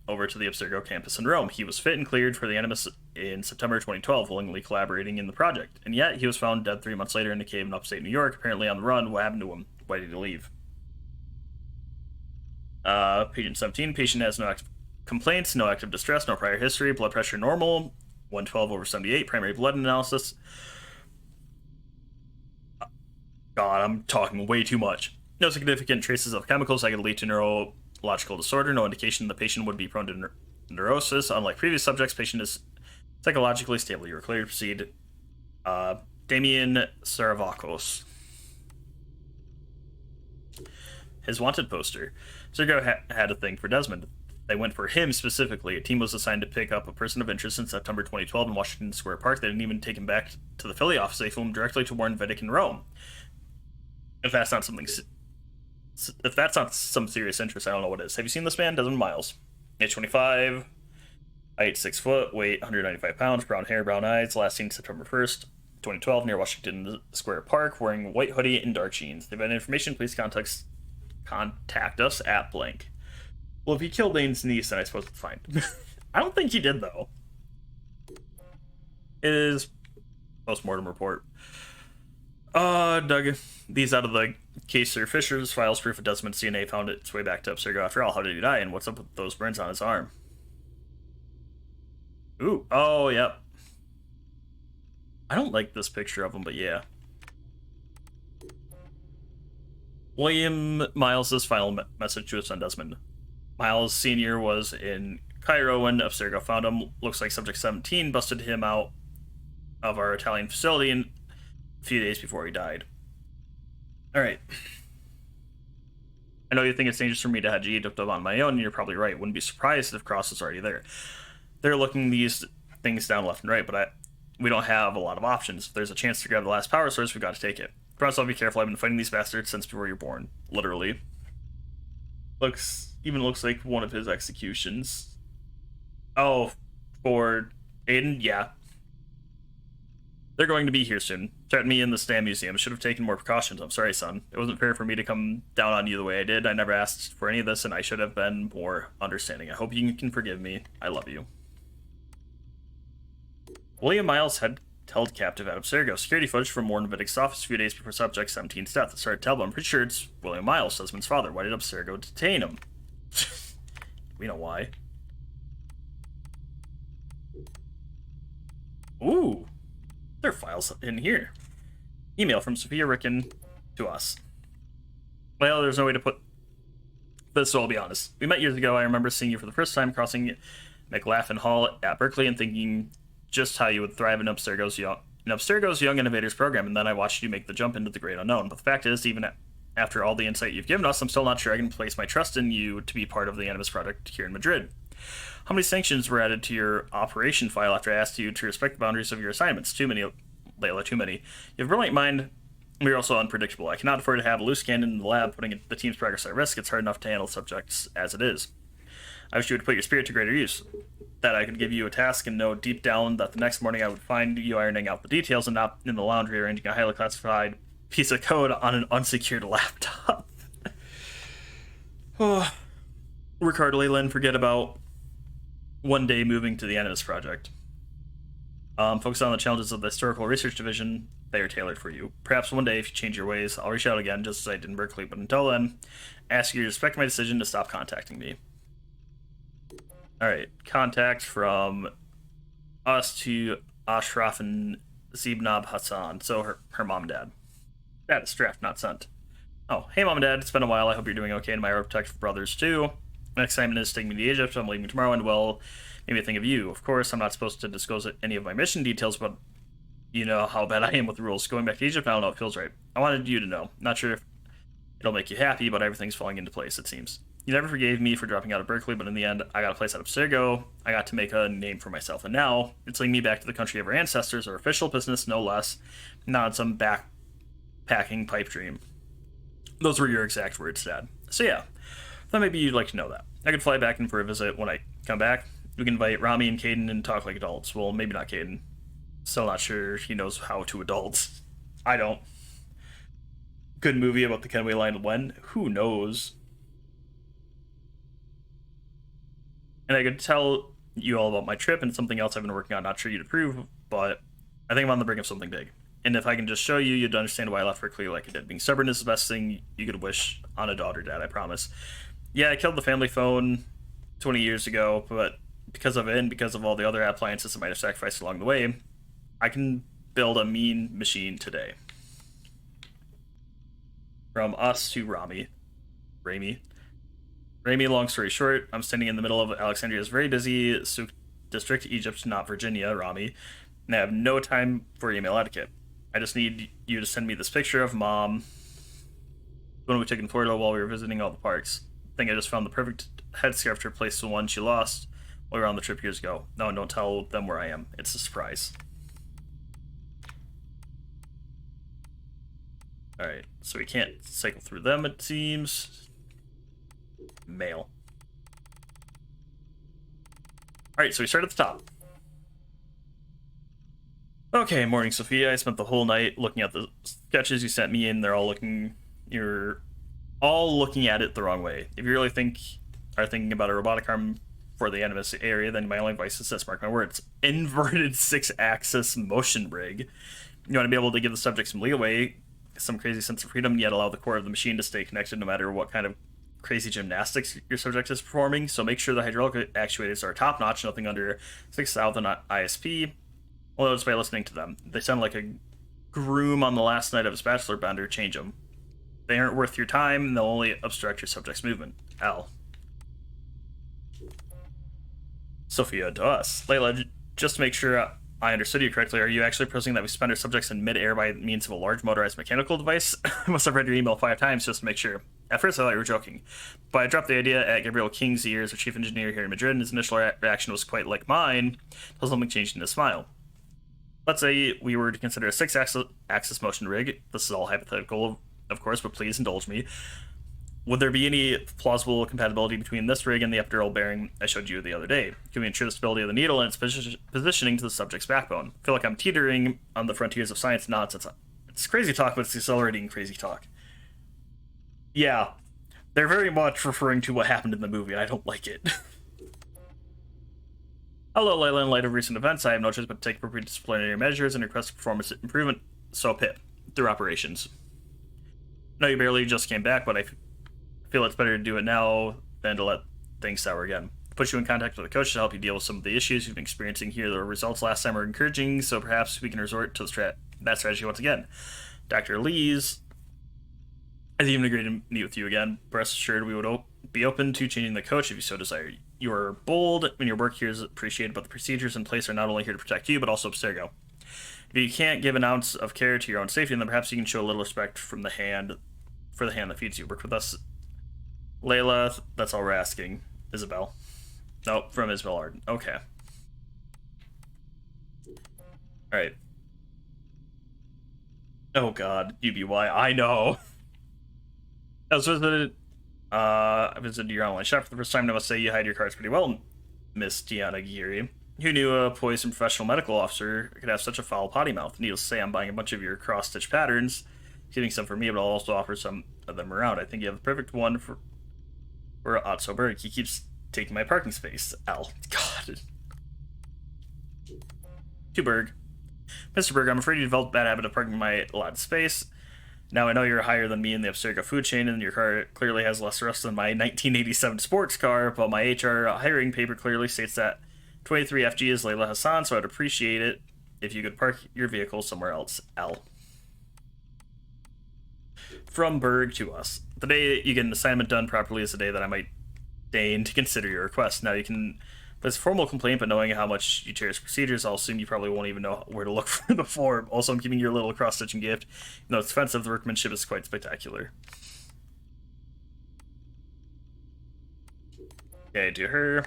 over to the Abstergo campus in Rome. He was fit and cleared for the Animus in September 2012, willingly collaborating in the project. And yet, he was found dead 3 months later in a cave in upstate New York, apparently on the run. What happened to him? Why did he leave? Patient 17. Patient has no active complaints, no active distress, no prior history, blood pressure normal, 112/78, primary blood analysis. God, I'm talking way too much. No significant traces of chemicals that could lead to neurological disorder, no indication the patient would be prone to neurosis. Unlike previous subjects, patient is psychologically stable. You are cleared to proceed. Damien Saravakos. His wanted poster. Sergo had a thing for Desmond. They went for him specifically. A team was assigned to pick up a person of interest in September 2012 in Washington Square Park. They didn't even take him back to the Philly office. They flew him directly to Warren Vidic in Rome. If that's not some serious interest, I don't know what is. Have you seen this man? Desmond Miles. Age 25, height 6 foot, weight 195 pounds, brown hair, brown eyes. Last seen September 1st, 2012, near Washington Square Park, wearing a white hoodie and dark jeans. If you have any information, please contact us at blank. Well, if he killed Dane's niece, then I suppose it's fine. I don't think he did, though. It is post-mortem report. Dug these out of the case through Fisher's files. Proof of Desmond's DNA found its way back to Abstergo. After all, how did he die, and what's up with those burns on his arm? Ooh, oh, yep. I don't like this picture of him, but yeah. William Miles' final message to his son Desmond. Miles Sr. was in Cairo when Abstergo found him. Looks like Subject 17 busted him out of our Italian facility a few days before he died. Alright. I know you think it's dangerous for me to have G up on my own, and you're probably right. Wouldn't be surprised if Cross was already there. They're looking these things down left and right, but we don't have a lot of options. If there's a chance to grab the last power source, we've got to take it. Cross, I'll be careful. I've been fighting these bastards since before you're born. Literally. Even looks like one of his executions. Oh, for Aiden? Yeah. They're going to be here soon. Threatened me in the Stam Museum. Should have taken more precautions. I'm sorry, son. It wasn't fair for me to come down on you the way I did. I never asked for any of this, and I should have been more understanding. I hope you can forgive me. I love you. William Miles held captive at Abstergo. Security footage from Warren Vidic's office a few days before Subject 17's death. It started to tell, but I'm pretty sure it's William Miles, Desmond's father. Why did Abstergo detain him? We know why. Ooh. There are files in here. Email from Sophia Ricken to us. Well, there's no way to put this, so I'll be honest. We met years ago. I remember seeing you for the first time crossing McLaughlin Hall at Berkeley and thinking just how you would thrive in Abstergo's Young Innovators program, and then I watched you make the jump into the great unknown. But the fact is, even after all the insight you've given us, I'm still not sure I can place my trust in you to be part of the Animus project here in Madrid. How many sanctions were added to your operation file after I asked you to respect the boundaries of your assignments? Too many, Layla, too many. You have a brilliant mind, but you're also unpredictable. I cannot afford to have a loose cannon in the lab, putting the team's progress at risk. It's hard enough to handle subjects as it is. I wish you would put your spirit to greater use. That I could give you a task and know deep down that the next morning I would find you ironing out the details and not in the laundry arranging a highly classified piece of code on an unsecured laptop. Oh. Ricardo Leyland, forget about one day moving to the Animus project. Focus on the challenges of the Historical Research Division. They are tailored for you. Perhaps one day, if you change your ways, I'll reach out again, just as I did in Berkeley. But until then, I ask you to respect my decision to stop contacting me. Alright, contact from us to Ashraf and Zibnab Hassan. So her mom and dad. That is draft, not sent. Oh, hey mom and dad, it's been a while. I hope you're doing okay, and my protective brothers too. Next time is taking me to Egypt. I'm leaving tomorrow, and well, maybe think of you. Of course, I'm not supposed to disclose any of my mission details, but you know how bad I am with rules. Going back to Egypt, I don't know if it feels right. I wanted you to know. Not sure if it'll make you happy, but everything's falling into place, it seems. You never forgave me for dropping out of Berkeley, but in the end, I got a place out of Abstergo. I got to make a name for myself, and now it's leading me back to the country of our ancestors, our official business, no less, not some backpacking pipe dream. Those were your exact words, Dad. So yeah, thought maybe you'd like to know that. I could fly back in for a visit when I come back. We can invite Rami and Caden and talk like adults. Well, maybe not Caden. Still not sure he knows how to adults. I don't. Good movie about the Kenway line when? Who knows? And I could tell you all about my trip and something else I've been working on. Not sure you'd approve, but I think I'm on the brink of something big. And if I can just show you, you'd understand why I left Berkeley like I did. Being stubborn is the best thing you could wish on a daughter, Dad, I promise. Yeah, I killed the family phone 20 years ago, but because of it and because of all the other appliances I might have sacrificed along the way, I can build a mean machine today. From us to Rami. Rami, long story short, I'm standing in the middle of Alexandria's very busy Souk district, Egypt, not Virginia, Rami, and I have no time for email etiquette. I just need you to send me this picture of Mom when we took in Florida while we were visiting all the parks. I think I just found the perfect headscarf to replace the one she lost while we were on the trip years ago. No, don't tell them where I am. It's a surprise. Alright, so we can't cycle through them, it seems. Mail. Alright, so we start at the top. Okay, morning, Sophia. I spent the whole night looking at the sketches you sent me, and you're all looking at it the wrong way. If you really are thinking about a robotic arm for the Animus area, then my only advice is this, mark my words. Inverted 6-axis motion rig. You want to be able to give the subject some leeway, some crazy sense of freedom, yet allow the core of the machine to stay connected no matter what kind of crazy gymnastics your subject is performing. So make sure the hydraulic actuators are top-notch, nothing under 6,000 ISP. Well, just by listening to them. They sound like a groom on the last night of his bachelor bender. Change them. They aren't worth your time, and they'll only obstruct your subject's movement. Al. Sophia to us. Layla, just to make sure I understood you correctly, are you actually proposing that we suspend our subjects in mid-air by means of a large motorized mechanical device? I must have read your email 5 times just to make sure. At first I thought you were joking, but I dropped the idea at Gabriel King's ears, our chief engineer here in Madrid, and his initial reaction was quite like mine, until something changed in his smile. Let's say we were to consider a 6-axis motion rig. This is all hypothetical, of course, but please indulge me. Would there be any plausible compatibility between this rig and the epidural bearing I showed you the other day? Can we ensure the stability of the needle and its positioning to the subject's backbone? I feel like I'm teetering on the frontiers of science and nonsense. It's crazy talk, but it's accelerating crazy talk. Yeah, they're very much referring to what happened in the movie, and I don't like it. Hello, Layla. In light of recent events, I have no choice but to take appropriate disciplinary measures and request performance improvement. So, Pip, through operations. No, you barely just came back, but I feel it's better to do it now than to let things sour again. Put you in contact with a coach to help you deal with some of the issues you've been experiencing here. The results last time were encouraging, so perhaps we can resort to that strategy once again. Dr. Lees has even agreed to meet with you again. Rest assured, we would be open to changing the coach if you so desire. You are bold, and your work here is appreciated, but the procedures in place are not only here to protect you, but also Abstergo. If you can't give an ounce of care to your own safety, then perhaps you can show a little respect from the hand that feeds you. Work with us, Layla. That's all we're asking. Isabel. Nope, from Isabel Arden. Okay. Alright. Oh god, UBY. I know. I visited your online shop for the first time, and I must say you hide your cards pretty well, Miss Diana Giri. Who knew a poised and professional medical officer could have such a foul potty mouth? Needless to say, I'm buying a bunch of your cross-stitch patterns, keeping some for me, but I'll also offer some of them around. I think you have the perfect one for Otto Berg. He keeps taking my parking space. Al. God. To Berg. Mr. Berg, I'm afraid you developed a bad habit of parking my allotted space. Now I know you're higher than me in the Abstergo food chain, and your car clearly has less rust than my 1987 sports car, but my HR hiring paper clearly states that 23FG is Layla Hassan, so I'd appreciate it if you could park your vehicle somewhere else. L. From Berg to us. The day you get an assignment done properly is the day that I might deign to consider your request. Now you can place a formal complaint, but knowing how much you cherish procedures, I'll assume you probably won't even know where to look for the form. Also, I'm giving you a little cross-stitching gift. Even though it's expensive, the workmanship is quite spectacular. Okay, to her.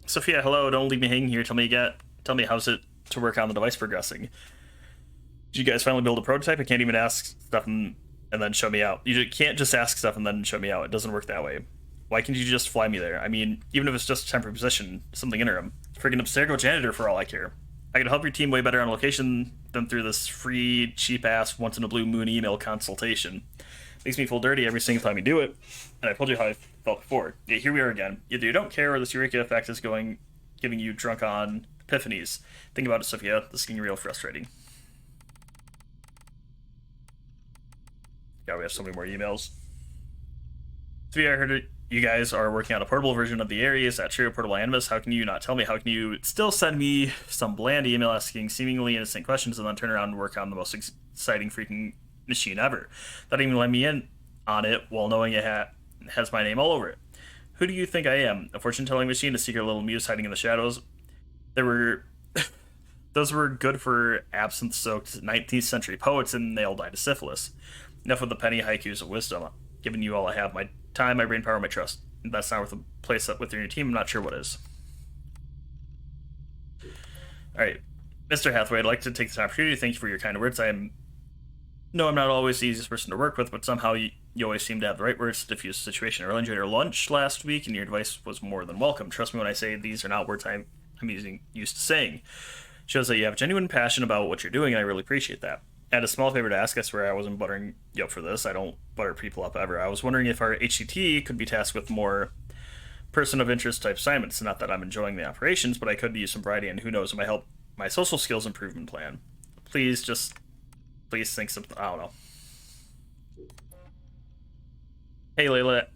Sophia, hello, don't leave me hanging here. Tell me how's it to work on the device progressing. Did you guys finally build a prototype? I can't even ask stuff and then show me out. You can't just ask stuff and then show me out. It doesn't work that way. Why can't you just fly me there? I mean, even if it's just a temporary position, something interim. Friggin' Abstergo janitor for all I care. I could help your team way better on location than through this free, cheap-ass, once-in-a-blue-moon email consultation. Makes me feel dirty every single time you do it, and I told you how I felt before. Yeah, here we are again. Either you don't care or this Eureka effect is giving you drunk on epiphanies. Think about it, Sophia. This is getting real frustrating. Yeah, we have so many more emails. Sophia, I heard you guys are working on a portable version of the area. Is that true? Portable Animus? How can you not tell me? How can you still send me some bland email asking seemingly innocent questions and then turn around and work on the most exciting freaking machine ever? Not even let me in on it while knowing it has my name all over it. Who do you think I am? A fortune-telling machine? A secret little muse hiding in the shadows? Those were good for absinthe-soaked 19th century poets, and they all died of syphilis. Enough of the penny haikus of wisdom. Giving you all I have, my time, my brain power, my trust. If that's not worth a place up within your team, I'm not sure what is. Alright, Mr. Hathaway, I'd like to take this opportunity to thank you for your kind words. I'm not always the easiest person to work with, but somehow you always seem to have the right words to diffuse the situation. I really enjoyed our lunch last week, and your advice was more than welcome. Trust me when I say these are not words I'm used to saying. Shows that you have genuine passion about what you're doing, and I really appreciate that. I had a small favor to ask. I swear I wasn't buttering you up for this. I don't butter people up ever. I was wondering if our HCT could be tasked with more person of interest type assignments. Not that I'm enjoying the operations, but I could use some variety, and who knows, it might help my social skills improvement plan. Please think something. I don't know. Hey, Layla.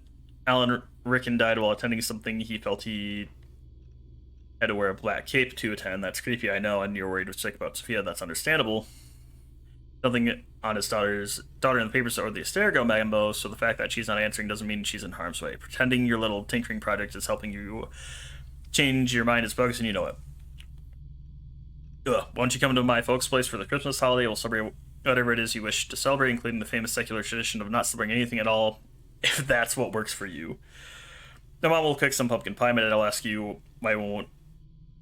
Alan Rickon died while attending something. He felt he had to wear a black cape to attend. That's creepy, I know, and you're worried sick about Sophia. That's understandable. Nothing on his daughter in the papers or the Abstergo memo, so the fact that she's not answering doesn't mean she's in harm's way. Pretending your little tinkering project is helping you change your mind is bogus, and you know it. Why don't you come to my folks' place for the Christmas holiday? We'll celebrate whatever it is you wish to celebrate, including the famous secular tradition of not celebrating anything at all, if that's what works for you. My mom will cook some pumpkin pie, and I'll ask you why we won't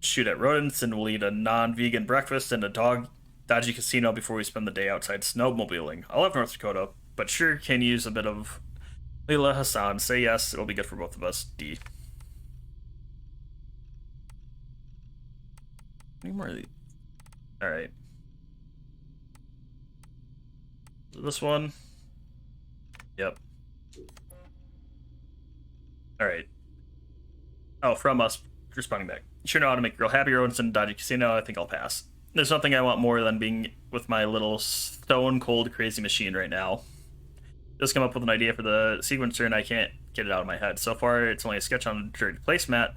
shoot at rodents, and we'll eat a non-vegan breakfast and a dodgy casino before we spend the day outside snowmobiling. I love North Dakota, but sure can use a bit of Layla Hassan. Say yes, it'll be good for both of us. D. Any more of these? Alright. This one? Yep. Alright. Oh, from us, responding back. You sure know how to make a girl happy, rodents and dodgy casino. I think I'll pass. There's nothing I want more than being with my little stone cold crazy machine right now. Just come up with an idea for the sequencer and I can't get it out of my head. So far, it's only a sketch on a dirty placemat,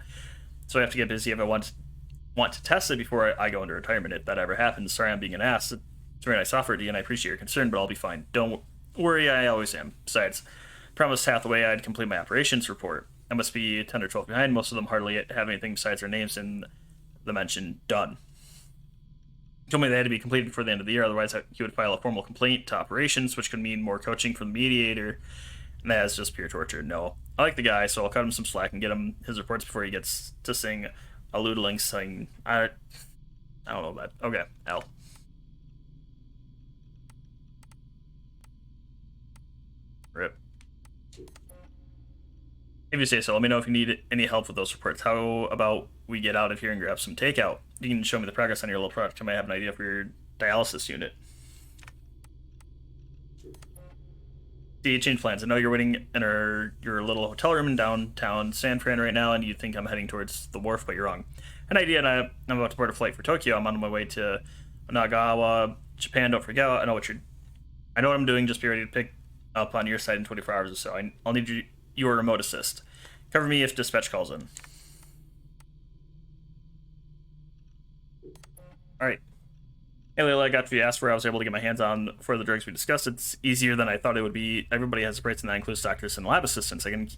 so I have to get busy if I want to test it before I go into retirement. If that ever happens, sorry I'm being an ass. It's very nice offer, D, and I appreciate your concern, but I'll be fine. Don't worry, I always am. Besides, promised Hathaway I'd complete my operations report. I must be 10 or 12 behind. Most of them hardly have anything besides their names in the mention done. He told me they had to be completed before the end of the year, otherwise he would file a formal complaint to operations, which could mean more coaching from the mediator, and that is just pure torture. No. I like the guy, so I'll cut him some slack and get him his reports before he gets to sing a Ludeling sing. I don't know that. Okay, L. Rip. If you say so, let me know if you need any help with those reports. How about we get out of here and grab some takeout? You can show me the progress on your little product. I might have an idea for your dialysis unit. See, change plans. I know you're waiting in your little hotel room in downtown San Fran right now, and you think I'm heading towards the wharf, but you're wrong. An idea, and I'm about to board a flight for Tokyo. I'm on my way to Nagawa, Japan, don't forget. I know what I'm doing. Just be ready to pick up on your side in 24 hours or so. I'll need your remote assist. Cover me if dispatch calls in. Alright. Hey Layla, I got to be asked where I was able to get my hands on for the drugs we discussed. It's easier than I thought it would be. Everybody has rights, and that includes doctors and lab assistants. I can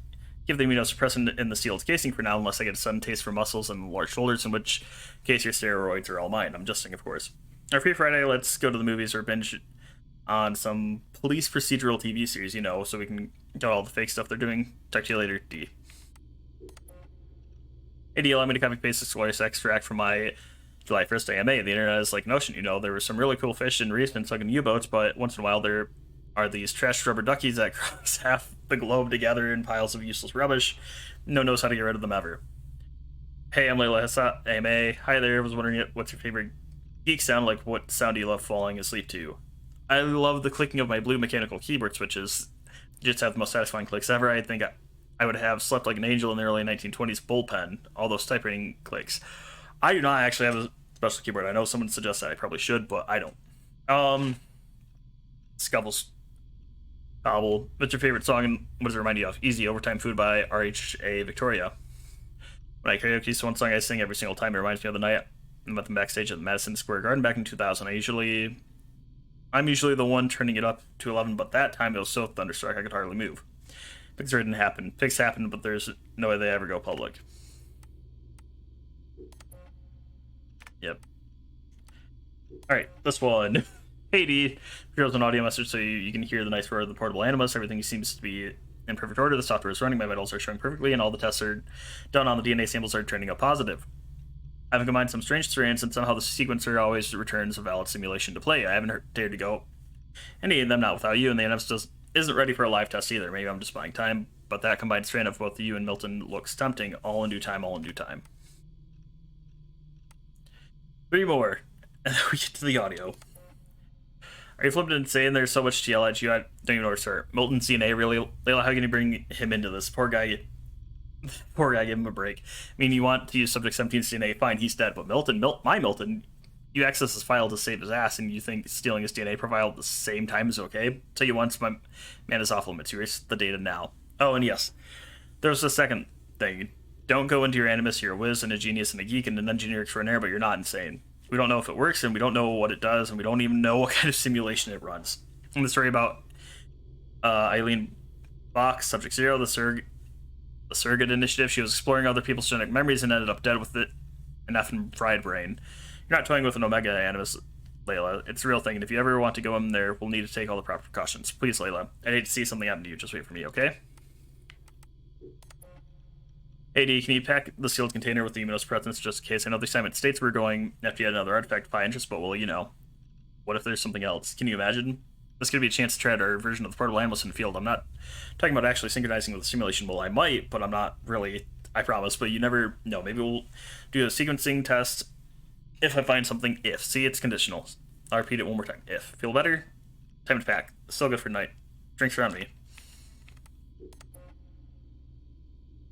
give the immunosuppressant in the sealed casing for now, unless I get a sudden taste for muscles and large shoulders, in which case your steroids are all mine. I'm jesting, of course. Our free Friday, let's go to the movies or binge on some police procedural TV series, you know, so we can get all the fake stuff they're doing. Talk to you later, D. Hey, D, allow me to copy paste this glorious extract from my July 1st AMA. The internet is like an ocean, you know. There were some really cool fish and reefs and sunken U-boats, but once in a while there are these trash rubber duckies that cross half the globe together in piles of useless rubbish. No one knows how to get rid of them ever. Hey, I'm Layla Hassat, AMA. Hi there, I was wondering what's your favorite geek sound? Like, what sound do you love falling asleep to? I love the clicking of my blue mechanical keyboard switches. Just have the most satisfying clicks ever. I think I would have slept like an angel in the early 1920s bullpen. All those typewriting clicks. I do not actually have a special keyboard. I know someone suggests that I probably should, but I don't. Scuffles. Cobble. What's your favorite song and what does it remind you of? Easy Overtime Food by RHA Victoria. When I karaoke, so one song I sing every single time, it reminds me of the night I met them backstage at the Madison Square Garden back in 2000. I'm usually the one turning it up to 11, but that time it was so thunderstruck I could hardly move. Pigs didn't happen. Pigs happen, but there's no way they ever go public. Yep. Alright, this one. Hey D, here's an audio message so you can hear the nice roar of the portable Animus. Everything seems to be in perfect order. The software is running, my vitals are showing perfectly, and all the tests are done on the DNA samples are turning up positive. I've combined some strange strands, and somehow the sequencer always returns a valid simulation to play. I haven't dared to go any of them, not without you, and the Animus just isn't ready for a live test either. Maybe I'm just buying time, but that combined strand of both you and Milton looks tempting. All in due time, all in due time. 3 more, and then we get to the audio. Are you flipping insane? There's so much to yell at you. I don't even know where to start. Milton's DNA, really? Layla, how can you bring him into this? Poor guy, give him a break. I mean, you want to use Subject 17's DNA, fine, he's dead, but my Milton, you access his file to save his ass, and you think stealing his DNA profile at the same time is okay? Tell you once, my man is off limits. You erase the data now. Oh, and yes, there's a second thing. Don't go into your Animus. You're a whiz and a genius and a geek and an engineer extraordinaire, but you're not insane. We don't know if it works, and we don't know what it does, and we don't even know what kind of simulation it runs. And the story about Eileen Bach, Subject Zero, the surrogate initiative, she was exploring other people's genetic memories and ended up dead with an effing fried brain. You're not toying with an Omega Animus, Layla. It's a real thing, and if you ever want to go in there, we'll need to take all the proper precautions. Please, Layla. I'd hate to see something happen to you. Just wait for me, okay? AD, can you pack the sealed container with the immunosuppressants just in case? I know the assignment states we're going after yet another artifact of high interest, but well, you know. What if there's something else? Can you imagine? This could be a chance to try out our version of the portable Animus in the field. I'm not talking about actually synchronizing with the simulation. Well, I might, but I'm not really, I promise. But you never know. Maybe we'll do a sequencing test if I find something. If. See, it's conditional. I'll repeat it one more time. If. Feel better? Time to pack. Still good for tonight. Drinks around me.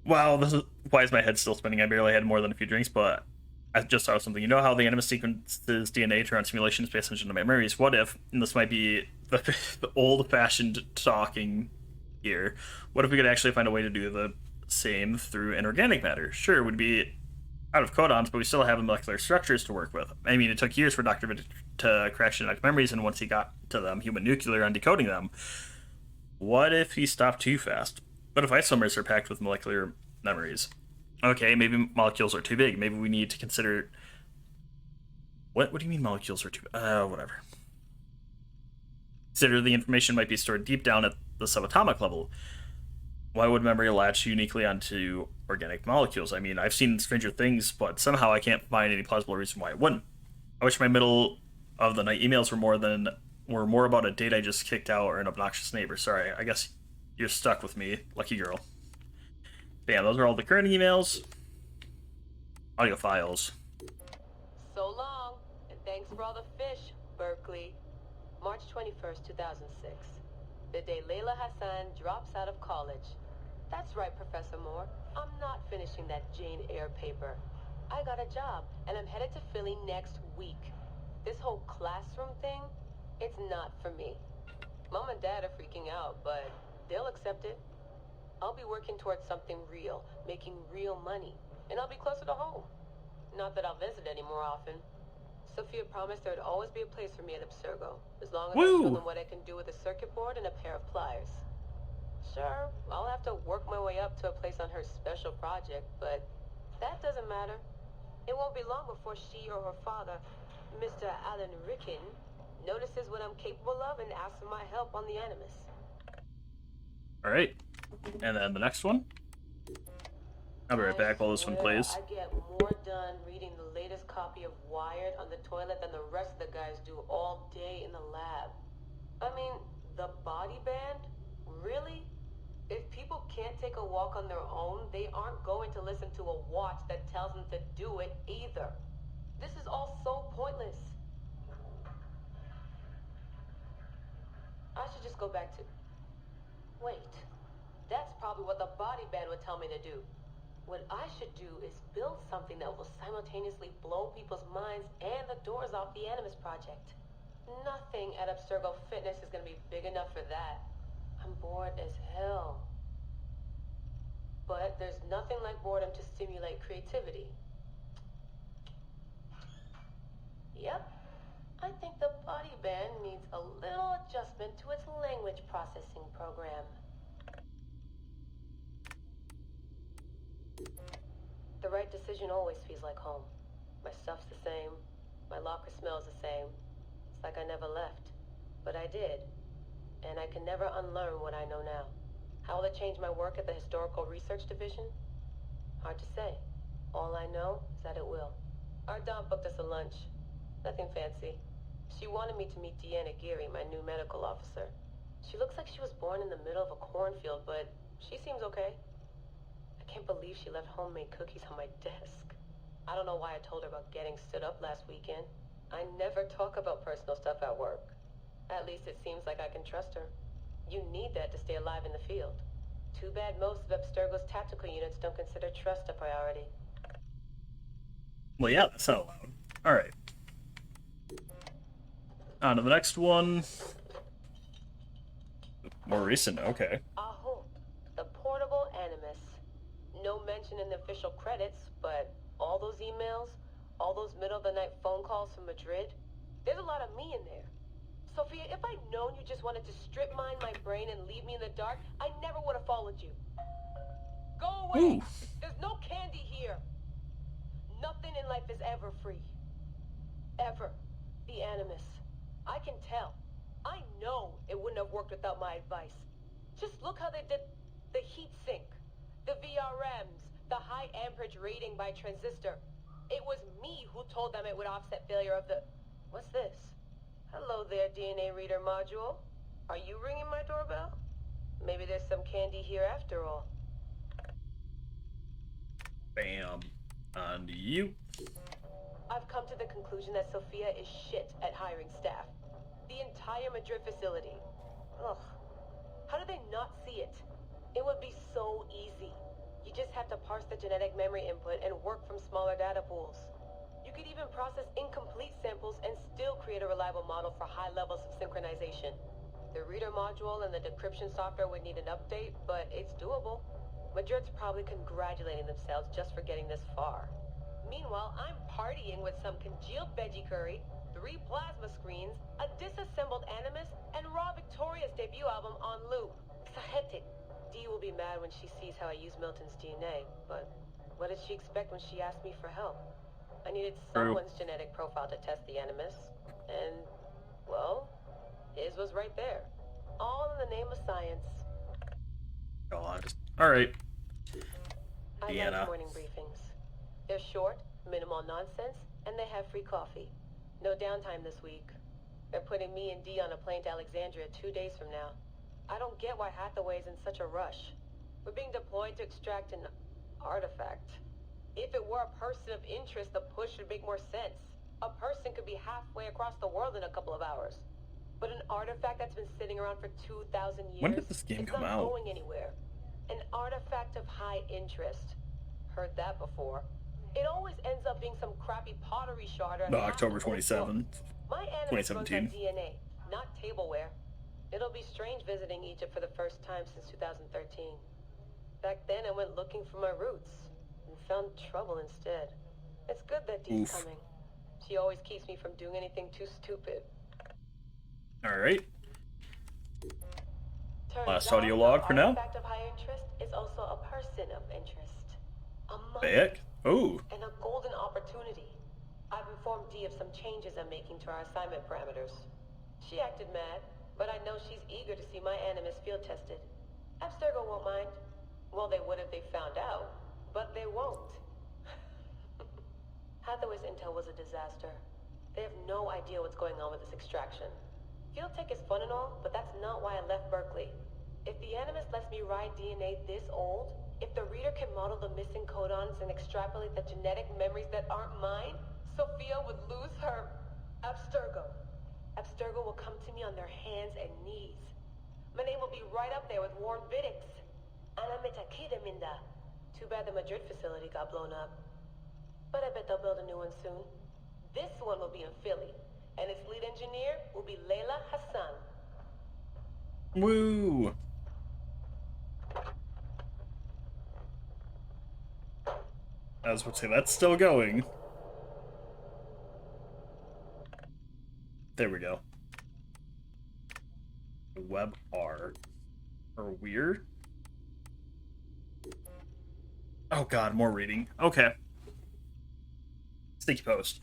Wow, why is my head still spinning? I barely had more than a few drinks, but I just saw something. You know how the Animus sequences DNA to run simulations based on memories? What if, and this might be the old-fashioned talking here, what if we could actually find a way to do the same through inorganic matter? Sure, it would be out of codons, but we still have molecular structures to work with. I mean, it took years for Dr. Vitt to crack genetic memories, and once he got to them, he went nuclear on decoding them. What if he stopped too fast? What if isomers are packed with molecular memories? Okay, maybe molecules are too big. Maybe we need to consider... What do you mean molecules are too... whatever. Consider the information might be stored deep down at the subatomic level. Why would memory latch uniquely onto organic molecules? I mean, I've seen Stranger Things, but somehow I can't find any plausible reason why it wouldn't. I wish my middle of the night emails were more about a date I just kicked out or an obnoxious neighbor. Sorry, I guess you're stuck with me, lucky girl. Damn, those are all the current emails. Audio files. So long, and thanks for all the fish, Berkeley. March 21st, 2006. The day Layla Hassan drops out of college. That's right, Professor Moore. I'm not finishing that Jane Eyre paper. I got a job, and I'm headed to Philly next week. This whole classroom thing, it's not for me. Mom and Dad are freaking out, but they'll accept it. I'll be working towards something real, making real money, and I'll be closer to home. Not that I'll visit any more often. Sophia promised there'd always be a place for me at Abstergo, as long as I show them what I can do with a circuit board and a pair of pliers. Sure, I'll have to work my way up to a place on her special project, but that doesn't matter. It won't be long before she or her father, Mr. Alan Ricken, notices what I'm capable of and asks for my help on the Animus. Alright. And then the next one? I'll be right back while this one plays. I get more done reading the latest copy of Wired on the toilet than the rest of the guys do all day in the lab. I mean, the body band? Really? If people can't take a walk on their own, they aren't going to listen to a watch that tells them to do it either. This is all so pointless. I should just go back to... Wait. That's probably what the body band would tell me to do. What I should do is build something that will simultaneously blow people's minds and the doors off the Animus Project. Nothing at Abstergo Fitness is going to be big enough for that. I'm bored as hell. But there's nothing like boredom to stimulate creativity. Yep. I think the body band needs a little adjustment to its language processing program. The right decision always feels like home. My stuff's the same. My locker smells the same. It's like I never left. But I did. And I can never unlearn what I know now. How will it change my work at the Historical Research Division? Hard to say. All I know is that it will. Our Dom booked us a lunch. Nothing fancy. She wanted me to meet Deanna Geary, my new medical officer. She looks like she was born in the middle of a cornfield, but she seems okay. I can't believe she left homemade cookies on my desk. I don't know why I told her about getting stood up last weekend. I never talk about personal stuff at work. At least it seems like I can trust her. You need that to stay alive in the field. Too bad most of Abstergo's tactical units don't consider trust a priority. Well, yeah, that's not allowed. Alright. On to the next one. More recent, okay. Aho, the portable Animus. No mention in the official credits, but all those emails, all those middle-of-the-night phone calls from Madrid, there's a lot of me in there. Sophia, if I'd known you just wanted to strip mine my brain and leave me in the dark, I never would have followed you. Go away! Ooh. There's no candy here! Nothing in life is ever free. Ever. The Animus. I can tell. I know it wouldn't have worked without my advice. Just look how they did the heat sink, the VRMs, the high amperage rating by transistor. It was me who told them it would offset failure of the... What's this? Hello there, DNA reader module. Are you ringing my doorbell? Maybe there's some candy here after all. Bam. On to you. I've come to the conclusion that Sophia is shit at hiring staff. The entire Madrid facility. Ugh. How do they not see it? It would be so easy. You just have to parse the genetic memory input and work from smaller data pools. You could even process incomplete samples and still create a reliable model for high levels of synchronization. The reader module and the decryption software would need an update, but it's doable. Madrid's probably congratulating themselves just for getting this far. Meanwhile, I'm partying with some congealed veggie curry, 3 plasma screens, a disassembled Animus, and Raw Victoria's debut album on loop. It's hectic. Dee will be mad when she sees how I use Milton's DNA, but what did she expect when she asked me for help? I needed someone's genetic profile to test the Animus, and, well, his was right there. All in the name of science. God. Alright. I Deanna. like morning briefings. They're short, minimal nonsense, and they have free coffee. No downtime this week. They're putting me and Dee on a plane to Alexandria 2 days from now. I don't get why Hathaway's in such a rush. We're being deployed to extract an artifact. If it were a person of interest, the push would make more sense. A person could be halfway across the world in a couple of hours. But an artifact that's been sitting around for 2,000 years... When did this game come not out? going anywhere. An artifact of high interest. Heard that before. It always ends up being some crappy pottery shard or No, October 27th. My animus runs 2017. on DNA, not tableware. It'll be strange visiting Egypt for the first time since 2013. Back then, I went looking for my roots and found trouble instead. It's good that Dee's Oof. coming. She always keeps me from doing anything too stupid. Alright. Turns Last out audio the log for now. artifact of high interest is also a person of interest. A mother Back. Oh. and a golden opportunity. I've informed Dee of some changes I'm making to our assignment parameters. She acted mad, but I know she's eager to see my animus field tested. Abstergo won't mind. Well, they would if they found out, but they won't. Hathaway's intel was a disaster. They have no idea what's going on with this extraction. Field tech is fun and all, but that's not why I left Berkeley. If the Animus lets me ride DNA this old, if the reader can model the missing codons and extrapolate the genetic memories that aren't mine, Sophia would lose her Abstergo. Abstergo will come to me on their hands and knees. My name will be right up there with Warren Vidick's. Ana Metakida Minda. Too bad the Madrid facility got blown up. But I bet they'll build a new one soon. This one will be in Philly, and its lead engineer will be Layla Hassan. Woo. I was about to say, that's still going. There we go. Web R. Or weird? Oh god, more reading. Okay. Sticky Post.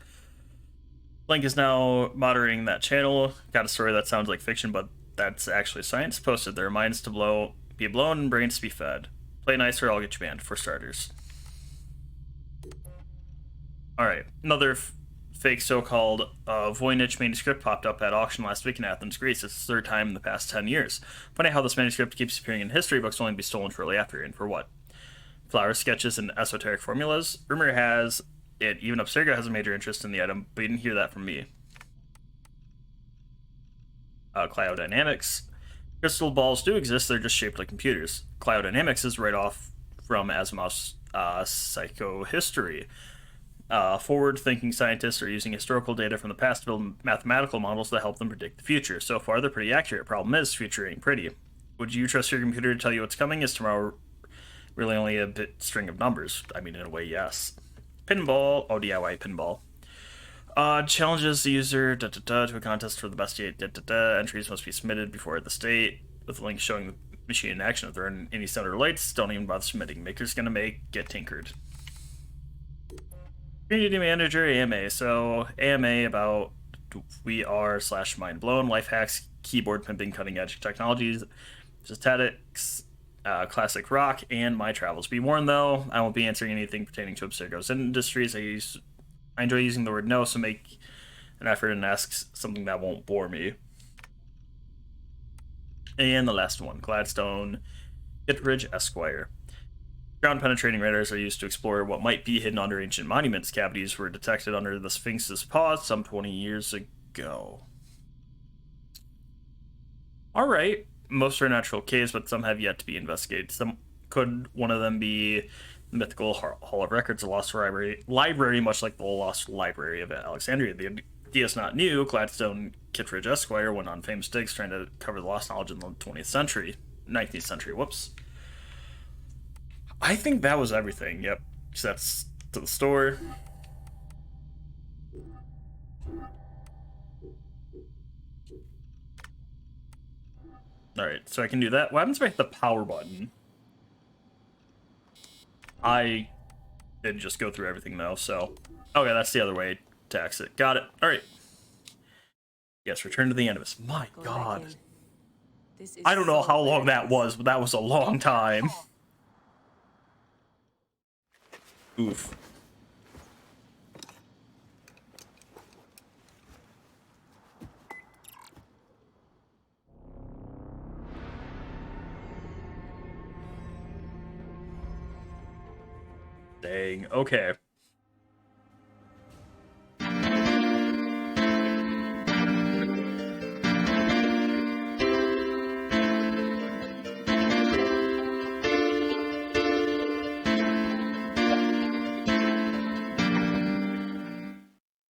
Link is now monitoring that channel. Got a story that sounds like fiction, but that's actually science. Posted their minds to be blown and brains to be fed. Play nice or I'll get you banned, for starters. Alright, another fake so-called Voynich manuscript popped up at auction last week in Athens, Greece. It's the third time in the past 10 years. Funny how this manuscript keeps appearing in history books only to be stolen shortly after, and for what? Flower sketches and esoteric formulas? Rumor has it even Abstergo has a major interest in the item, but you didn't hear that from me. Cryodynamics. Crystal balls do exist, they're just shaped like computers. Cryodynamics is right off from Asimov's psychohistory. Forward-thinking scientists are using historical data from the past to build mathematical models that help them predict the future. So far, they're pretty accurate. Problem is, future ain't pretty. Would you trust your computer to tell you what's coming? Is tomorrow really only a bit string of numbers? I mean, in a way, yes. Pinball. Oh, DIY pinball. Challenges the user to a contest for the best entries must be submitted before the state with a link showing the machine in action. If there aren't any sound lights, don't even bother submitting. Maker's gonna get tinkered. Community manager AMA. So AMA about we are / mind blown, life hacks, keyboard pimping, cutting edge technologies, statistics, classic rock, and my travels. Be warned though, I won't be answering anything pertaining to Abstergo's industries. I enjoy using the word no, so make an effort and ask something that won't bore me. And the last one, Gladstone Kittredge Esquire. Ground penetrating radars are used to explore what might be hidden under ancient monuments. Cavities were detected under the Sphinx's paws some 20 years ago. Alright, most are natural caves, but some have yet to be investigated. Could one of them be the mythical Hall of Records, a lost library, much like the lost library of Alexandria? The idea is not new. Gladstone Kittredge Esquire went on famous digs trying to cover the lost knowledge in the 19th century. Whoops. I think that was everything. Yep. So that's to the store. Alright, so I can do that. What happens if I hit the power button? I did just go through everything though, so... Okay, that's the other way to exit. Got it. Alright. Yes, return to the Animus. My god. I don't know how long that was, but that was a long time. Oof. Dang. Okay.